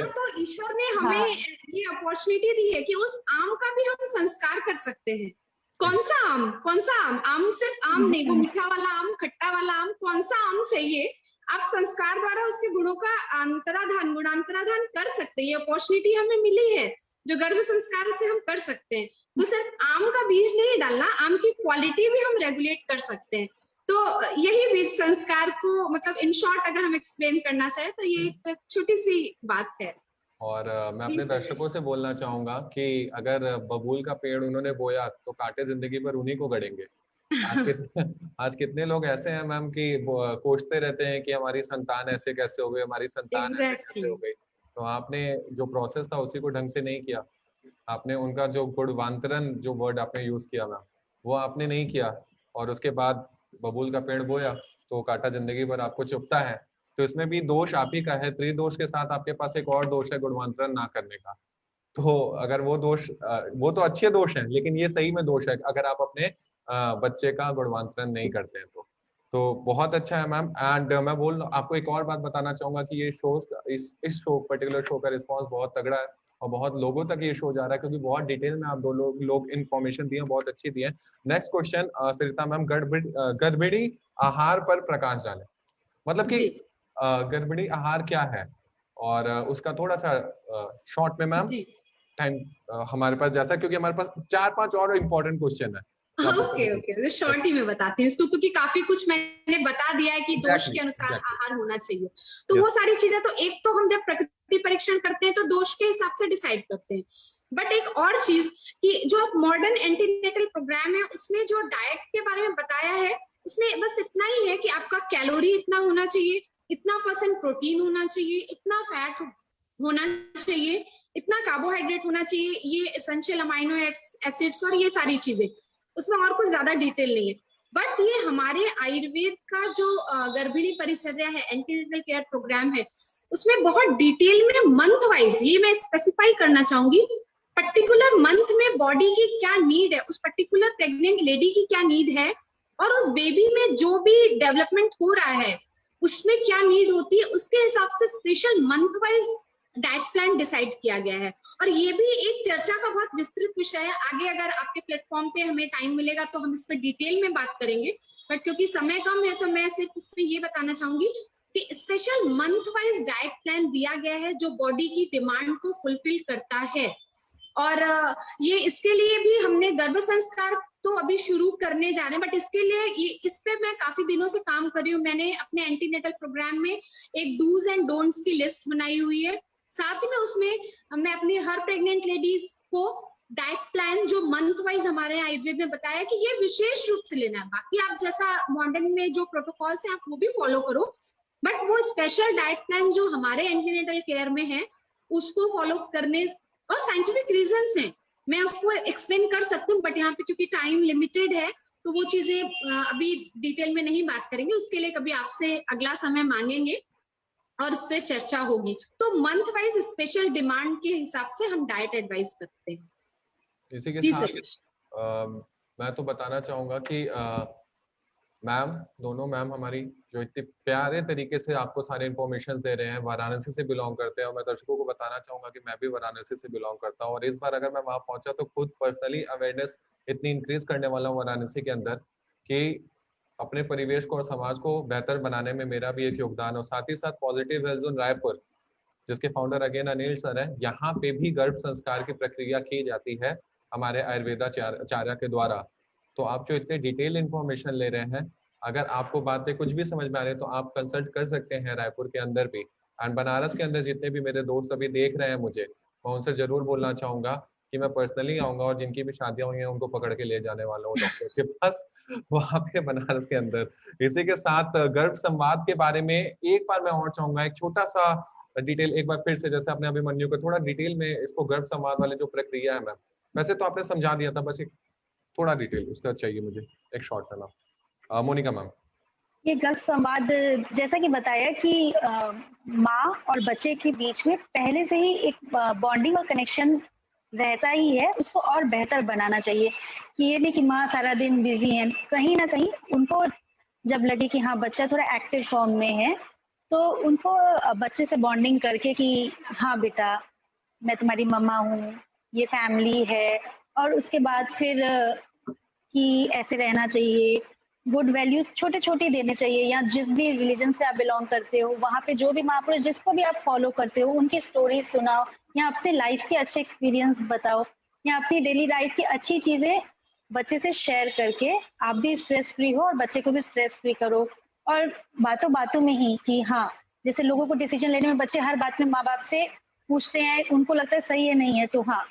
तो ईश्वर ने हमें ये अपॉर्चुनिटी दी है कि उस आम का भी हम संस्कार कर सकते हैं। कौन सा आम, कौन सा आम, आम सिर्फ आम नहीं, वो मीठा वाला आम, खट्टा वाला आम, कौन सा आम चाहिए, आप संस्कार द्वारा उसके गुणों का अंतराधान, गुणांतराधान कर सकते हैं। ये अपॉर्चुनिटी हमें मिली है जो गर्भ संस्कार से हम कर सकते हैं। तो सिर्फ आम का बीज नहीं डालना, आम की क्वालिटी भी हम रेगुलेट कर सकते हैं। तो यही बीज संस्कार को मतलब इन शॉर्ट अगर हम एक्सप्लेन करना चाहे तो ये एक छोटी सी बात है। और मैं अपने दर्शकों से बोलना चाहूंगा कि अगर बबूल का पेड़ उन्होंने बोया तो कांटे जिंदगी भर उन्हीं को गड़ेंगे। आज कितने लोग ऐसे हैं मैम कि कोसते रहते हैं कि हमारी संतान ऐसे कैसे हो गई, हमारी संतान ऐसे कैसे हो गई। तो आपने जो प्रोसेस था उसी को ढंग से नहीं किया, आपने उनका जो गुणवांतरण, जो वर्ड आपने यूज किया मैम, वो आपने नहीं किया, और उसके बाद बबूल का पेड़ बोया तो कांटा जिंदगी भर आपको चुभता है। तो इसमें भी दोष आप ही का है, त्रिदोष के साथ आपके पास एक और दोष है गुणवांतरण ना करने का। तो अगर वो दोष, वो तो अच्छे दोष हैं, लेकिन ये सही में दोष है अगर आप अपने बच्चे का गुणवांतरण नहीं करते हैं। तो बहुत अच्छा है मैम। एंड मैं आपको एक और बात बताना चाहूंगा कि ये शोज, इस शो, पर्टिकुलर शो का रिस्पॉन्स बहुत तगड़ा है और बहुत लोगों तक ये शो जा रहा है, क्योंकि बहुत डिटेल में आप दो लोग इन्फॉर्मेशन दिए, बहुत अच्छी दी है। नेक्स्ट क्वेश्चन सरिता मैम, गर्भिणी आहार पर प्रकाश डालें। मतलब कि गर्भिणी आहार क्या है, और उसका थोड़ा सा शॉर्ट में मैम टाइम हमारे पास जैसा, क्योंकि हमारे पास 4-5 और इम्पोर्टेंट क्वेश्चन है। ओके, शॉर्ट ही में बताती हूँ इसको, क्योंकि काफी कुछ मैंने बता दिया है कि दोष के अनुसार आहार होना चाहिए। तो वो सारी चीजें, तो एक तो हम जब प्रकृति परीक्षण करते हैं तो दोष के हिसाब से डिसाइड करते हैं। बट एक और चीज कि जो मॉडर्न एंटीनेटल प्रोग्राम है उसमें जो डाइट के बारे में बताया है, उसमें बस इतना ही है कि आपका कैलोरी इतना होना चाहिए, इतना % प्रोटीन होना चाहिए, इतना फैट होना चाहिए, इतना कार्बोहाइड्रेट होना चाहिए, ये एसेंशियल अमाइनो एसिड्स और ये सारी चीजें, उसमें और कुछ ज्यादा डिटेल नहीं है। बट ये हमारे आयुर्वेद का जो गर्भिणी परिचर्या है, एंटीनेटल केयर प्रोग्राम है, उसमें बहुत डिटेल में मंथ वाइज ये मैं स्पेसिफाई करना चाहूंगी, पर्टिकुलर मंथ में बॉडी की क्या नीड है, उस पर्टिकुलर प्रेग्नेंट लेडी की क्या नीड है, और उस बेबी में जो भी डेवलपमेंट हो रहा है उसमें क्या नीड होती है, उसके हिसाब से special month wise diet plan decide किया गया है। और ये भी एक चर्चा का बहुत विस्तृत विषय है, आगे अगर आपके प्लेटफॉर्म पे हमें टाइम मिलेगा तो हम इस पर डिटेल में बात करेंगे, बट क्योंकि समय कम है तो मैं सिर्फ इस पे ये बताना चाहूंगी कि special month wise diet plan दिया गया है जो बॉडी की डिमांड को फुलफिल करता है। और ये इसके लिए भी हमने गर्भ संस्कार तो अभी शुरू करने जा रहे हैं, बट इसके लिए इस पे मैं काफी दिनों से काम कर रही हूँ। मैंने अपने एंटीनेटल प्रोग्राम में एक डूज एंड डोंट्स की लिस्ट बनाई हुई है, साथ ही में उसमें मैं अपनी हर प्रेग्नेंट लेडीज को डाइट प्लान जो मंथ वाइज हमारे आयुर्वेद में बताया कि ये विशेष रूप से लेना है। बाकी आप जैसा मॉडर्न में जो प्रोटोकॉल्स है आप वो भी फॉलो करो, बट वो स्पेशल डाइट प्लान जो हमारे एंटीनेटल केयर में है उसको फॉलो करने, और साइंटिफिक रीजंस हैं, मैं उसको एक्सप्लेन कर सकती हूँ, बट यहाँ पे क्योंकि टाइम लिमिटेड है तो वो चीजें अभी डिटेल में नहीं बात करेंगे, उसके लिए कभी आपसे अगला समय मांगेंगे और उस पर चर्चा होगी। तो मंथ वाइज स्पेशल डिमांड के हिसाब से हम डाइट एडवाइस करते हैं। इसी के जी साथ सर। मैं तो बताना चाहूंगा कि मैम, दोनों मैम हमारी जो इतने प्यारे तरीके से आपको सारे इन्फॉर्मेशन दे रहे हैं, वाराणसी से बिलोंग करते हैं, और मैं दर्शकों को बताना चाहूंगा कि मैं भी वाराणसी से बिलोंग करता हूँ, और इस बार अगर मैं वहां पहुंचा तो खुद पर्सनली अवेयरनेस इतनी इंक्रीज करने वाला हूँ वाराणसी के अंदर कि अपने परिवेश को और समाज को बेहतर बनाने में मेरा भी एक योगदान हो। साथ ही साथ पॉजिटिव हेल्थ जोन रायपुर, जिसके फाउंडर अगेन अनिल सर है, यहाँ पे भी गर्भ संस्कार की प्रक्रिया की जाती है हमारे आयुर्वेदाचार्य के द्वारा। तो आप जो इतने डिटेल इंफॉर्मेशन ले रहे हैं, अगर आपको बातें कुछ भी समझ में आ रही है तो आप कंसल्ट कर सकते हैं रायपुर के अंदर भी। एंड बनारस के अंदर जितने भी मेरे दोस्त अभी देख रहे हैं मुझे, मैं उनसे जरूर बोलना चाहूंगा कि मैं पर्सनली आऊंगा और जिनकी भी शादियां हुई हैं उनको पकड़ के ले जाने वाला हूँ डॉक्टर के पास वहां पे बनारस के अंदर। इसी के साथ गर्भ संवाद के बारे में एक बार मैं और चाहूंगा एक छोटा सा डिटेल, एक बार फिर से, जैसे आपने अभिमन्यु को थोड़ा डिटेल में इसको गर्भ संवाद वाले जो प्रक्रिया है मैम, वैसे तो आपने समझा दिया था, बस एक थोड़ा डिटेल उसका चाहिए मुझे, एक शॉर्ट में मैम। मोनिका मैम। ये गर्भ संवाद जैसा कि बताया कि माँ और बच्चे के बीच में पहले से ही एक बॉन्डिंग और कनेक्शन रहता ही है, उसको और बेहतर बनाना चाहिए। कि ये नहीं कि माँ सारा दिन बिजी है, कहीं ना कहीं उनको जब लगे कि हाँ बच्चा थोड़ा एक्टिव फॉर्म में है तो उनको बच्चे से बॉन्डिंग करके कि हाँ बेटा मैं तुम्हारी मम्मा हूँ, ये फैमिली है, और उसके बाद फिर कि ऐसे रहना चाहिए, गुड वैल्यूज छोटे छोटे देने चाहिए, या जिस भी रिलीजन से आप बिलोंग करते हो वहाँ पे जो भी महापुरुष जिसको भी आप फॉलो करते हो उनकी स्टोरी सुनाओ, या अपने लाइफ के अच्छे एक्सपीरियंस बताओ, या अपनी डेली लाइफ की अच्छी चीजें बच्चे से शेयर करके आप भी स्ट्रेस फ्री हो और बच्चे को भी स्ट्रेस फ्री करो। और बातों बातों में ही कि हाँ, जैसे लोगों को डिसीजन लेने में बच्चे हर बात में माँ बाप से पूछते हैं, उनको लगता है सही है नहीं है, तो हाँ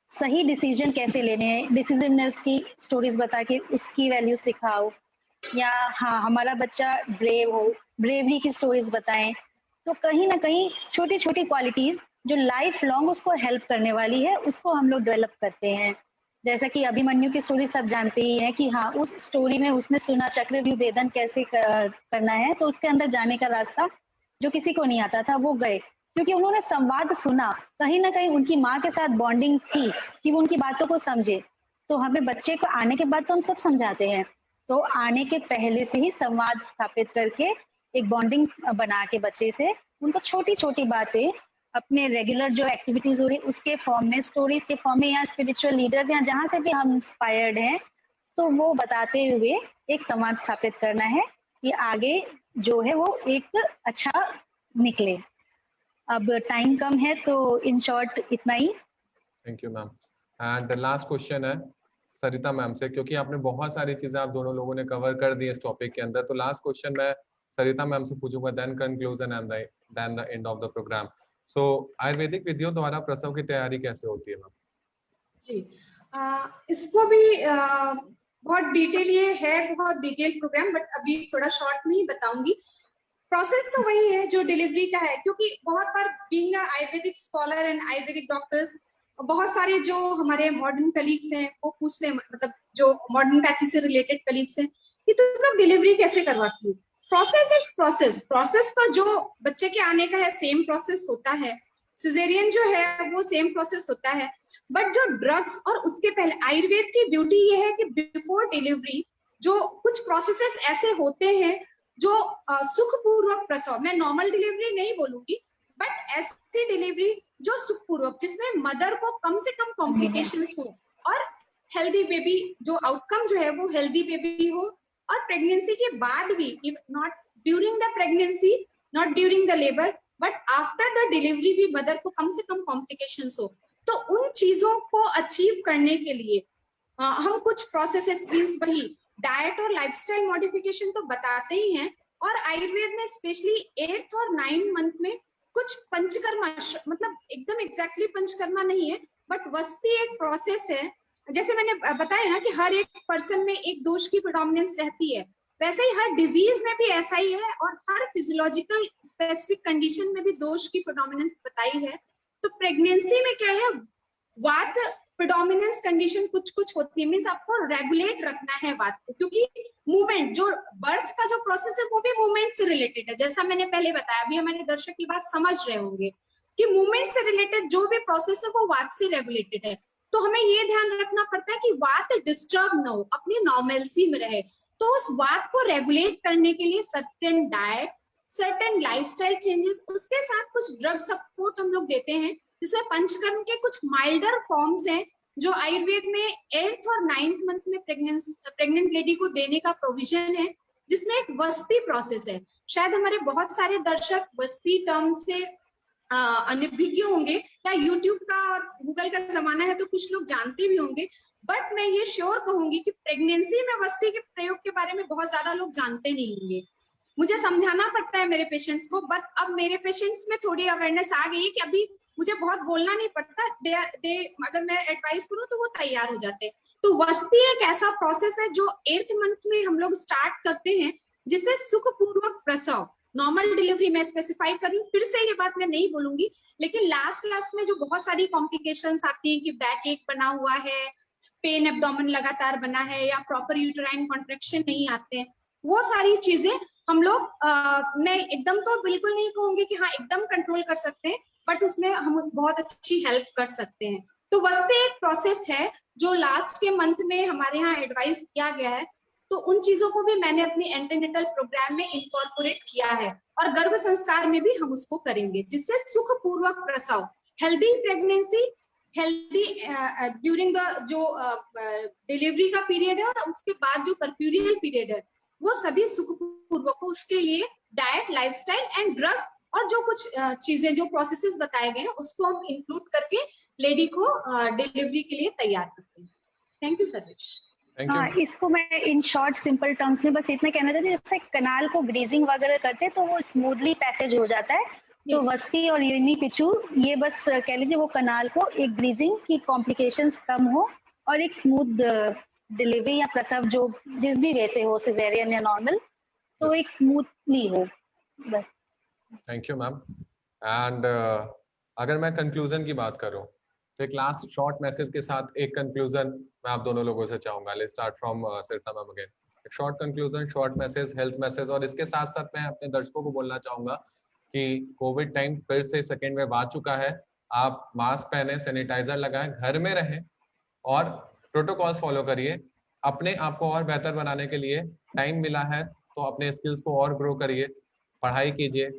सही डिसीजन कैसे लेने हैं, डिसीजननेस की स्टोरीज बता के उसकी वैल्यू सिखाओ, या हाँ हमारा बच्चा ब्रेव हो, ब्रेवरी की स्टोरीज बताएं। तो कहीं ना कहीं छोटी छोटी क्वालिटीज जो लाइफ लॉन्ग उसको हेल्प करने वाली है उसको हम लोग डेवलप करते हैं। जैसा कि अभिमन्यु की स्टोरी सब जानते ही है कि हाँ उस स्टोरी में उसने सुना चक्रव्यूह भेदन कैसे करना है, तो उसके अंदर जाने का रास्ता जो किसी को नहीं आता था वो गए, क्योंकि उन्होंने संवाद सुना, कहीं ना कहीं उनकी माँ के साथ बॉन्डिंग थी कि वो उनकी बातों को समझे। तो हमें बच्चे को आने के बाद तो हम सब समझाते हैं, तो आने के पहले से ही संवाद स्थापित करके एक बॉन्डिंग बना के बच्चे से उनको छोटी छोटी बातें अपने रेगुलर जो एक्टिविटीज हो रही उसके फॉर्म में, स्टोरीज के फॉर्म में, या स्पिरिचुअल लीडर्स या जहाँ से भी हम इंस्पायर्ड हैं तो वो बताते हुए एक संवाद स्थापित करना है कि आगे जो है वो एक अच्छा निकले। अब टाइम कम है तो इन शॉर्ट इतना ही। Thank you ma'am. And last question है सरिता मैम से, क्योंकि आपने बहुत सारी चीजें आप दोनों लोगों ने कवर कर दी इस टॉपिक के अंदर, तो लास्ट क्वेश्चन मैं सरिता मैम से पूछूंगा, then conclusion and then the end of the program. So Ayurvedic विधियों द्वारा प्रसव की तैयारी कैसे होती है मैम? जी, इसको भी बहुत डिटेल, ये है बहुत डिटेल प्रोग्राम, बट अभी थोड़ा शॉर्ट में ही बताऊंगी। प्रोसेस तो वही है जो डिलीवरी का है, क्योंकि बहुत बार being Ayurvedic scholar and Ayurvedic doctors, बहुत सारे जो हमारे मॉडर्न कलीग्स हैं वो पूछते हैं, मतलब जो मॉडर्न पैथी से रिलेटेड कलीग्स हैं कि तुम लोग डिलीवरी कैसे करवाती हो। प्रोसेस इज प्रोसेस तो जो बच्चे के आने का है सेम प्रोसेस होता है, सिजेरियन जो है वो सेम प्रोसेस होता है, बट जो ड्रग्स और उसके पहले, आयुर्वेद की ब्यूटी ये है कि बिफोर डिलीवरी जो कुछ प्रोसेसेस ऐसे होते हैं जो सुखपूर्वक प्रसव, मैं नॉर्मल डिलीवरी नहीं बोलूंगी, बट ऐसी डिलीवरी जो सुखपूर्वक, जिसमें मदर को कम से कम कॉम्प्लिकेशंस हो और हेल्दी बेबी, जो आउटकम जो है वो हेल्दी बेबी हो, और प्रेगनेंसी के बाद भी, not during the pregnancy, not during the labour, but after the delivery भी मदर को कम से कम कॉम्प्लिकेशंस हो। तो उन चीजों को अचीव करने के लिए हम कुछ प्रोसेसेस मींस वही डाइट और लाइफस्टाइल मॉडिफिकेशन तो बताते ही हैं, और आयुर्वेद में स्पेशली 8th और 9th मंथ में कुछ पंचकर्मा, मतलब एकदम एग्जैक्टली पंचकर्मा नहीं है, बट वस्ती एक प्रोसेस है, जैसे मैंने बताया ना कि हर एक पर्सन में एक दोष की प्रोडोमिनेंस रहती है, वैसे ही हर डिजीज में भी ऐसा ही है, और हर फिजियोलॉजिकल स्पेसिफिक कंडीशन में भी दोष की प्रोडोमिनेंस बताई है। तो प्रेगनेंसी में क्या है, वात प्रोडोमिनेंस कंडीशन कुछ कुछ होती है, मीन्स आपको रेगुलेट रखना है वात को, क्योंकि मूवमेंट, जो बर्थ का जो प्रोसेस है वो भी मूवमेंट से रिलेटेड है। जैसा मैंने पहले बताया, अभी हमारे दर्शक की बात समझ रहे होंगे कि मूवमेंट से रिलेटेड जो भी प्रोसेस है वो वात से रेगुलेटेड है। तो हमें ये ध्यान रखना पड़ता है कि वात डिस्टर्ब ना हो, अपनी नॉर्मलसी में रहे। तो उस वात को रेगुलेट करने के लिए certain diet, certain lifestyle changes, उसके साथ कुछ ड्रग सपोर्ट हम लोग देते हैं, जिसमें पंचकर्म के कुछ माइल्डर फॉर्म्स हैं जो आयुर्वेद में 8th और 9th मंथ में प्रेग्नेंट लेडी को देने का प्रोविजन है, जिसमें एक वस्ती प्रोसेस है। शायद हमारे बहुत सारे दर्शक वस्ती टर्म से अनभिज्ञ होंगे, या यूट्यूब का और गूगल का जमाना है तो कुछ लोग जानते भी होंगे, बट मैं ये श्योर कहूंगी कि प्रेगनेंसी में वस्ती के प्रयोग के बारे में बहुत ज्यादा लोग जानते नहीं होंगे। मुझे समझाना पड़ता है मेरे पेशेंट्स को, बट अब मेरे पेशेंट्स में थोड़ी अवेयरनेस आ गई है कि अभी मुझे बहुत बोलना नहीं पड़ता, अगर मैं एडवाइस करूं तो वो तैयार हो जाते हैं। तो वस्ती एक ऐसा प्रोसेस है जो 8th मंथ में हम लोग स्टार्ट करते हैं, जिसे सुखपूर्वक प्रसव, नॉर्मल डिलीवरी में स्पेसिफाई करूं, फिर से ये बात मैं नहीं बोलूंगी, लेकिन लास्ट क्लास में जो बहुत सारी कॉम्प्लिकेशंस आती हैं कि बैक एक बना हुआ है, पेन एब्डोमेन लगातार बना है, या प्रॉपर यूटेराइन कॉन्ट्रैक्शन नहीं आते हैं, वो सारी चीजें हम लोग मैं एकदम तो बिल्कुल नहीं कहूंगी कि हाँ एकदम कंट्रोल कर सकते हैं, बट उसमें हम बहुत अच्छी हेल्प कर सकते हैं। तो वस्ते एक प्रोसेस है जो लास्ट के मंथ में हमारे यहाँ एडवाइस किया गया है, तो उन चीजों को भी मैंने अपनी एंटीनेटल प्रोग्राम में इनकॉर्पोरेट किया है, और गर्भ संस्कार में भी हम उसको करेंगे, जिससे सुखपूर्वक प्रसव, healthy pregnancy, healthy during the जो डिलीवरी का पीरियड है और उसके बाद जो परप्यूरियल पीरियड है, वो सभी सुखपूर्वक हो। उसके लिए डाइट, लाइफस्टाइल एंड ड्रग और जो कुछ चीजें, जो प्रोसेसेस बताए गए हैं, उसको हम इंक्लूड करके लेडी को डिलीवरी के लिए तैयार करते हैं। Thank you Sarvesh. हाँ, इसको मैं इन शॉर्ट सिंपल टर्म्स में बस इतना कहना चाहती हूँ, जैसे कनाल को ग्रीजिंग वगैरह करते हैं तो वो स्मूथली पैसेज हो जाता है। तो वस्ती और यूनी पिचू, ये बस कह लीजिए वो कनाल को एक ग्रीजिंग की कॉम्प्लिकेशंस कम हो और एक स्मूथ डिलीवरी या प्रसव जो जिस भी वे से हो, सिजेरियन या नॉर्मल, तो एक स्मूथली हो बस। Thank you ma'am. एंड अगर मैं कंक्लूजन की बात करूं तो एक लास्ट शॉर्ट मैसेज के साथ एक कंक्लूजन मैं आप दोनों लोगों से चाहूंगा। Let's start from Sarita ma'am again. एक short conclusion, short message, health message, और इसके साथ साथ मैं अपने दर्शकों को बोलना चाहूंगा कि कोविड टाइम फिर से सेकेंड वेव आ चुका है। आप मास्क पहने, सैनिटाइजर लगाएं, घर में रहें और प्रोटोकॉल्स फॉलो करिए। अपने आप को और बेहतर बनाने के लिए टाइम मिला है तो अपने स्किल्स को और ग्रो करिए, पढ़ाई कीजिए,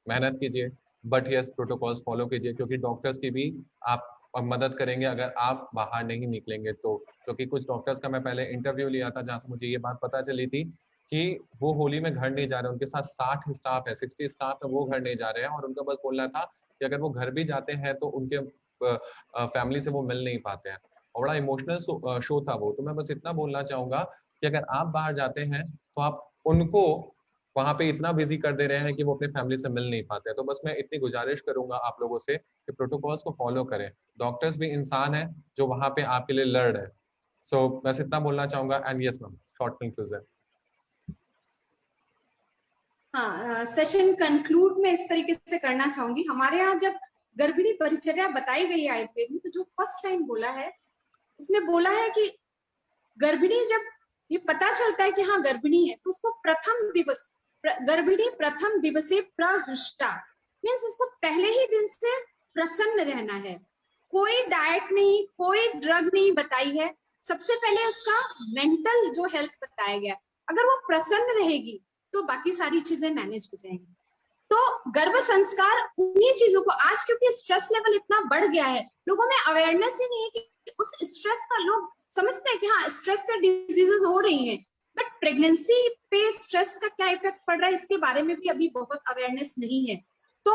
मेहनत कीजिए, बट यस प्रोटोकॉल्स फॉलो कीजिए, क्योंकि डॉक्टर्स की भी आप मदद करेंगे अगर आप बाहर नहीं निकलेंगे तो। क्योंकि कुछ डॉक्टर्स का मैं पहले इंटरव्यू लिया था जहां से मुझे ये बात पता चली थी कि वो होली में घर नहीं जा रहे, उनके साथ 60 स्टाफ है, 60 स्टाफ है, वो घर नहीं जा रहे हैं और उनका बस बोलना था कि अगर वो घर भी जाते हैं तो उनके फैमिली से वो मिल नहीं पाते हैं। और बड़ा इमोशनल शो था वो। तो मैं बस इतना बोलना चाहूंगा कि अगर आप बाहर जाते हैं तो आप उनको वहां पे इतना बिजी कर दे रहे हैं कि वो अपने फैमिली से मिल नहीं पाते। तो बस मैं इतनी गुजारिश करूंगा आप लोगों से कि प्रोटोकॉल्स को फॉलो करें। डॉक्टर्स भी इंसान है जो वहां पे आपके लिए लड़ रहे हैं। सो बस इतना बोलना चाहूंगा। And yes ma'am, short conclusion. हाँ, सेशन कंक्लूड में इस तरीके से करना चाहूंगी। हमारे यहाँ जब गर्भिणी परिचर्या बताई गई है आयुर्वेद में, तो जो फर्स्ट लाइन बोला है उसमें बोला है कि गर्भिणी जब ये पता चलता है कि हाँ गर्भिणी है, तो उसको प्रथम दिवस, गर्भिणी प्रथम दिवसे प्रहृष्टा, मीन्स उसको पहले ही दिन से प्रसन्न रहना है। कोई डाइट नहीं, कोई ड्रग नहीं बताई है, सबसे पहले उसका मेंटल जो हेल्थ बताया गया। अगर वो प्रसन्न रहेगी तो बाकी सारी चीजें मैनेज हो जाएंगी। तो गर्भ संस्कार उन्हीं चीजों को, आज क्योंकि स्ट्रेस लेवल इतना बढ़ गया है, लोगों में अवेयरनेस ही नहीं है कि उस स्ट्रेस का, लोग समझते हैं कि हाँ स्ट्रेस से डिजीजेस हो रही हैं, बट प्रेगनेंसी पे स्ट्रेस का क्या इफेक्ट पड़ रहा है इसके बारे में भी अभी बहुत अवेयरनेस नहीं है। तो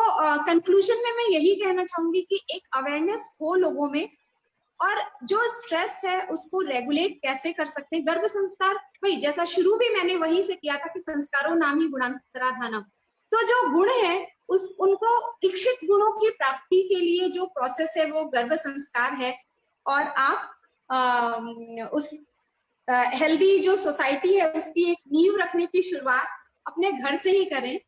कंक्लूजन में मैं यही कहना चाहूंगी कि एक अवेयरनेस हो लोगों में, और जो स्ट्रेस है उसको रेगुलेट कैसे कर सकते हैं। गर्भ संस्कार वही, जैसा शुरू भी मैंने वहीं से किया था कि संस्कारों नाम ही गुणांतराधानम, तो जो गुण है उनको इच्छित गुणों की प्राप्ति के लिए जो प्रोसेस है वो गर्भ संस्कार है। और आप उस हेल्दी जो सोसाइटी है उसकी एक नींव रखने की शुरुआत अपने घर से ही करें।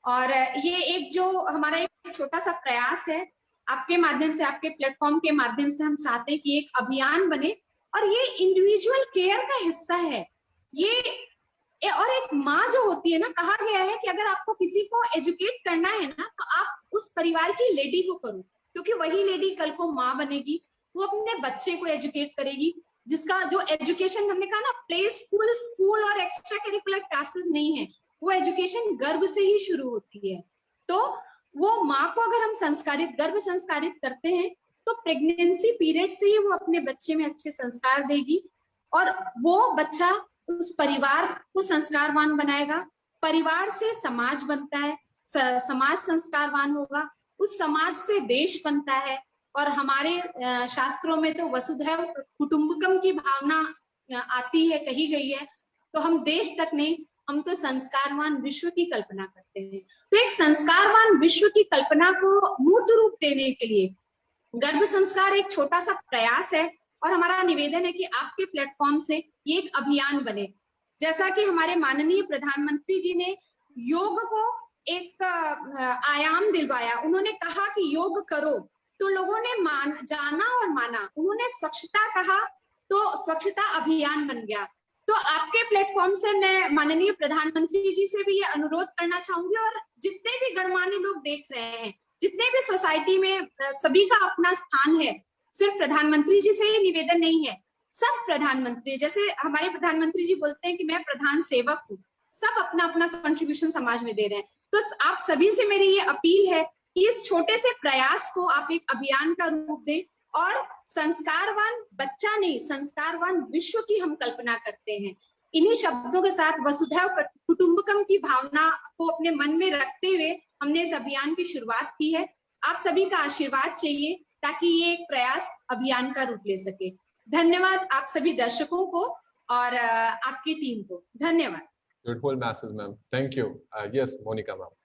और ये एक जो हमारा एक छोटा सा प्रयास है, आपके माध्यम से, आपके प्लेटफॉर्म के माध्यम से हम चाहते हैं कि एक अभियान बने और ये इंडिविजुअल केयर का हिस्सा है। ये और एक माँ जो होती है ना, कहा गया है कि अगर आपको किसी को एजुकेट करना है ना तो आप उस परिवार की लेडी को करो, क्योंकि वही लेडी कल को माँ बनेगी, वो अपने बच्चे को एजुकेट करेगी, जिसका जो एजुकेशन हमने कहा ना, प्ले स्कूल, स्कूल और एक्स्ट्रा करिकुलर क्लासेस नहीं है, वो एजुकेशन गर्भ से ही शुरू होती है। तो वो माँ को अगर हम संस्कारित, गर्भ संस्कारित करते हैं तो प्रेगनेंसी पीरियड से ही वो अपने बच्चे में अच्छे संस्कार देगी और वो बच्चा उस परिवार को संस्कारवान बनाएगा। परिवार से समाज बनता है, समाज संस्कारवान होगा, उस समाज से देश बनता है। और हमारे शास्त्रों में तो वसुधैव कुटुंबकम की भावना आती है, कही गई है। तो हम देश तक नहीं, हम तो संस्कारवान विश्व की कल्पना करते हैं। तो एक संस्कारवान विश्व की कल्पना को मूर्त रूप देने के लिए गर्भ संस्कार एक छोटा सा प्रयास है और हमारा निवेदन है कि आपके प्लेटफॉर्म से ये एक अभियान बने। जैसा कि हमारे माननीय प्रधानमंत्री जी ने योग को एक आयाम दिलवाया, उन्होंने कहा कि योग करो, तो लोगों ने जाना और माना। उन्होंने स्वच्छता कहा तो स्वच्छता अभियान बन गया। तो आपके प्लेटफॉर्म से मैं माननीय प्रधानमंत्री जी से भी ये अनुरोध करना चाहूंगी और जितने भी गणमान्य लोग देख रहे हैं, जितने भी सोसाइटी में, सभी का अपना स्थान है, सिर्फ प्रधानमंत्री जी से ही निवेदन नहीं है, सब प्रधानमंत्री, जैसे हमारे प्रधानमंत्री जी बोलते हैं कि मैं प्रधान सेवक हूँ, सब अपना अपना कंट्रीब्यूशन समाज में दे रहे हैं। तो आप सभी से मेरी ये अपील है कि इस छोटे से प्रयास को आप एक अभियान का रूप दें और संस्कारवान बच्चा नहीं, संस्कारवान विश्व की हम कल्पना करते हैं। इन्हीं शब्दों के साथ वसुधैव कुटुंबकम की भावना को अपने मन में रखते हुए हमने इस अभियान की शुरुआत की है। आप सभी का आशीर्वाद चाहिए ताकि ये एक प्रयास अभियान का रूप ले सके। धन्यवाद आप सभी दर्शकों को और आपकी टीम को। धन्यवाद। Beautiful message ma'am, thank you. Yes Monica ma'am.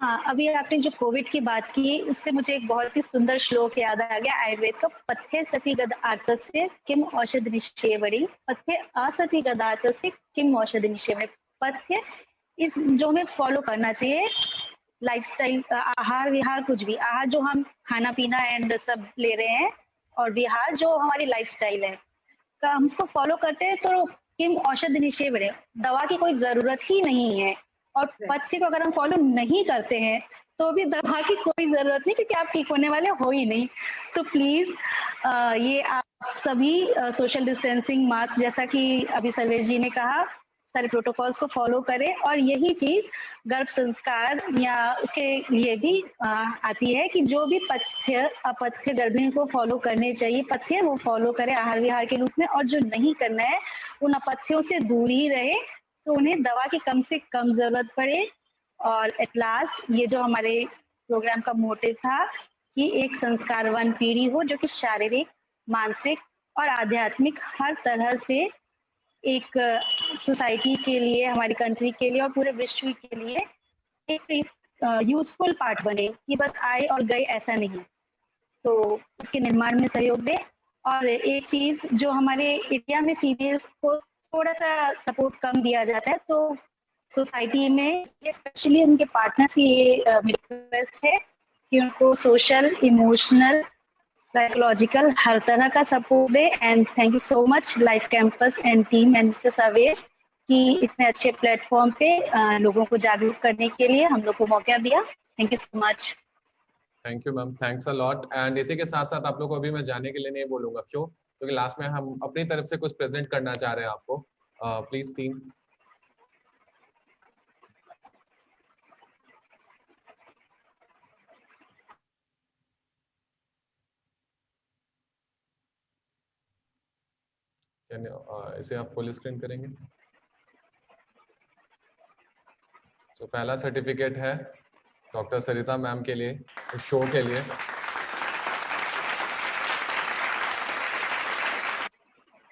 हाँ, अभी आपने जो कोविड की बात की, उससे मुझे एक बहुत ही सुंदर श्लोक याद आ गया आयुर्वेद का। पथ्ये सति गदार्थस्य किम औषधि निषेवणी, पथ्ये असति गदार्थस्य किम औषधि निषेवणी। पथ्य इस जो हमें फॉलो करना चाहिए, लाइफस्टाइल, आहार विहार, कुछ भी आहार जो हम खाना पीना एंड सब ले रहे हैं, और विहार जो हमारी लाइफस्टाइल है का हम उसको फॉलो करते हैं, तो किम औषधि निषेवणे, दवा की कोई जरूरत ही नहीं है। और पथ्य को अगर हम फॉलो नहीं करते हैं तो भी दवा की कोई जरूरत नहीं, क्योंकि आप ठीक होने वाले हो ही नहीं। तो प्लीज ये आप सभी सोशल डिस्टेंसिंग, मास्क, जैसा कि अभी सर्वेश जी ने कहा, सारे प्रोटोकॉल्स को फॉलो करें। और यही चीज गर्भ संस्कार या उसके लिए भी आती है कि जो भी पथ्य अपथ्य गर्भिणी को फॉलो करने चाहिए, पथ्य वो फॉलो करें आहार विहार के रूप में, और जो नहीं करना है उन अपथ्यों से दूर ही रहे, तो उन्हें दवा की कम से कम जरूरत पड़े। और एट लास्ट ये जो हमारे प्रोग्राम का मोटिव था कि एक संस्कारवान पीढ़ी हो जो कि शारीरिक, मानसिक और आध्यात्मिक हर तरह से एक सोसाइटी के लिए, हमारी कंट्री के लिए और पूरे विश्व के लिए एक यूजफुल पार्ट बने, कि बस आए और गए ऐसा नहीं। तो इसके निर्माण में सहयोग दें। और एक चीज जो हमारे इंडिया में फीमेल्स को थोड़ा सा सपोर्ट कम दिया जाता है, तो सोसाइटी में स्पेशली उनके पार्टनर से ये रिक्वेस्ट है कि उनको सोशल, इमोशनल, साइकोलॉजिकल हर तरह का support they. And thank you so much life campus and team and mister Sarvesh कि इतने अच्छे प्लेटफॉर्म पे लोगों को जागरूक करने के लिए हम लोग को मौका दिया। Thank you so much. Thank you ma'am, thanks a lot. And इसी के साथ साथ आप लोग को अभी मैं जाने के लिए नहीं बोलूंगा, क्यों? क्योंकि लास्ट में हम अपनी तरफ से कुछ प्रेजेंट करना चाह रहे हैं आपको। Please team. इसे आप फुल स्क्रीन करेंगे। तो पहला सर्टिफिकेट है डॉक्टर सरिता मैम के लिए, शो के लिए।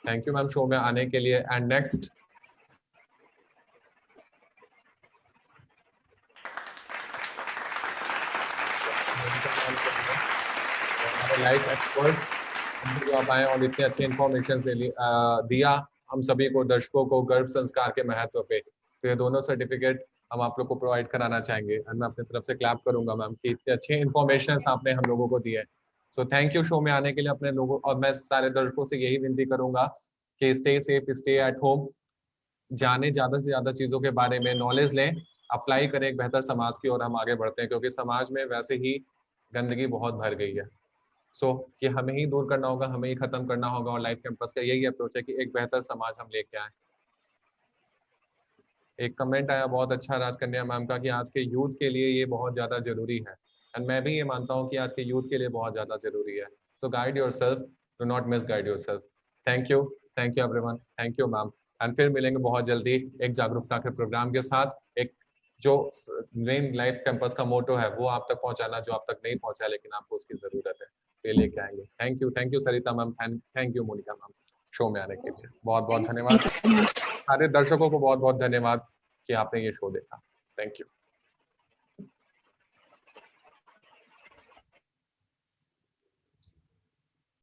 थैंक यू मैम शो में आने के लिए। एंड नेक्स्ट लाइफ एक्सपर्ट जो आप आए और इतने अच्छे इन्फॉर्मेशन दिया हम सभी को, दर्शकों को, गर्भ संस्कार के महत्व पे। तो ये दोनों सर्टिफिकेट हम आप लोग को प्रोवाइड कराना चाहेंगे और मैं अपनी तरफ से क्लैप करूंगा मैम कि इतने अच्छे इन्फॉर्मेशन आपने हम लोगों को दिए। सो थैंक यू शो में आने के लिए अपने लोगों, और मैं सारे दर्शकों से यही विनती करूंगा कि stay safe, stay at home, जाने ज्यादा से ज्यादा चीजों के बारे में नॉलेज लें, अप्लाई करें एक बेहतर समाज की ओर हम आगे बढ़ते हैं, क्योंकि समाज में वैसे ही गंदगी बहुत भर गई है। सो ये हमें ही दूर करना होगा, हमें ही खत्म करना होगा, और लाइफ कैंपस का यही अप्रोच है कि एक बेहतर समाज हम लेके आए। एक कमेंट आया बहुत अच्छा राजकन्या मैम का कि आज के यूथ के लिए ये बहुत ज्यादा जरूरी है, एंड मैं भी ये मानता हूँ कि आज के यूथ के लिए बहुत ज्यादा जरूरी है। So guide yourself, do not miss guide yourself. Thank you everyone, thank you ma'am, and फिर मिलेंगे बहुत जल्दी एक जागरूकता के प्रोग्राम के साथ, एक जो मेन लाइफ कैंपस का मोटो है वो आप तक पहुंचाना, जो आप तक नहीं पहुंचा लेकिन आपको उसकी जरूरत है, तो ये लेके आएंगे। Thank you Sarita ma'am, thank you Monica ma'am, show में आने के लिए बहुत बहुत धन्यवाद। सारे दर्शकों को बहुत बहुत धन्यवाद कि आपने ये शो देखा। Thank you.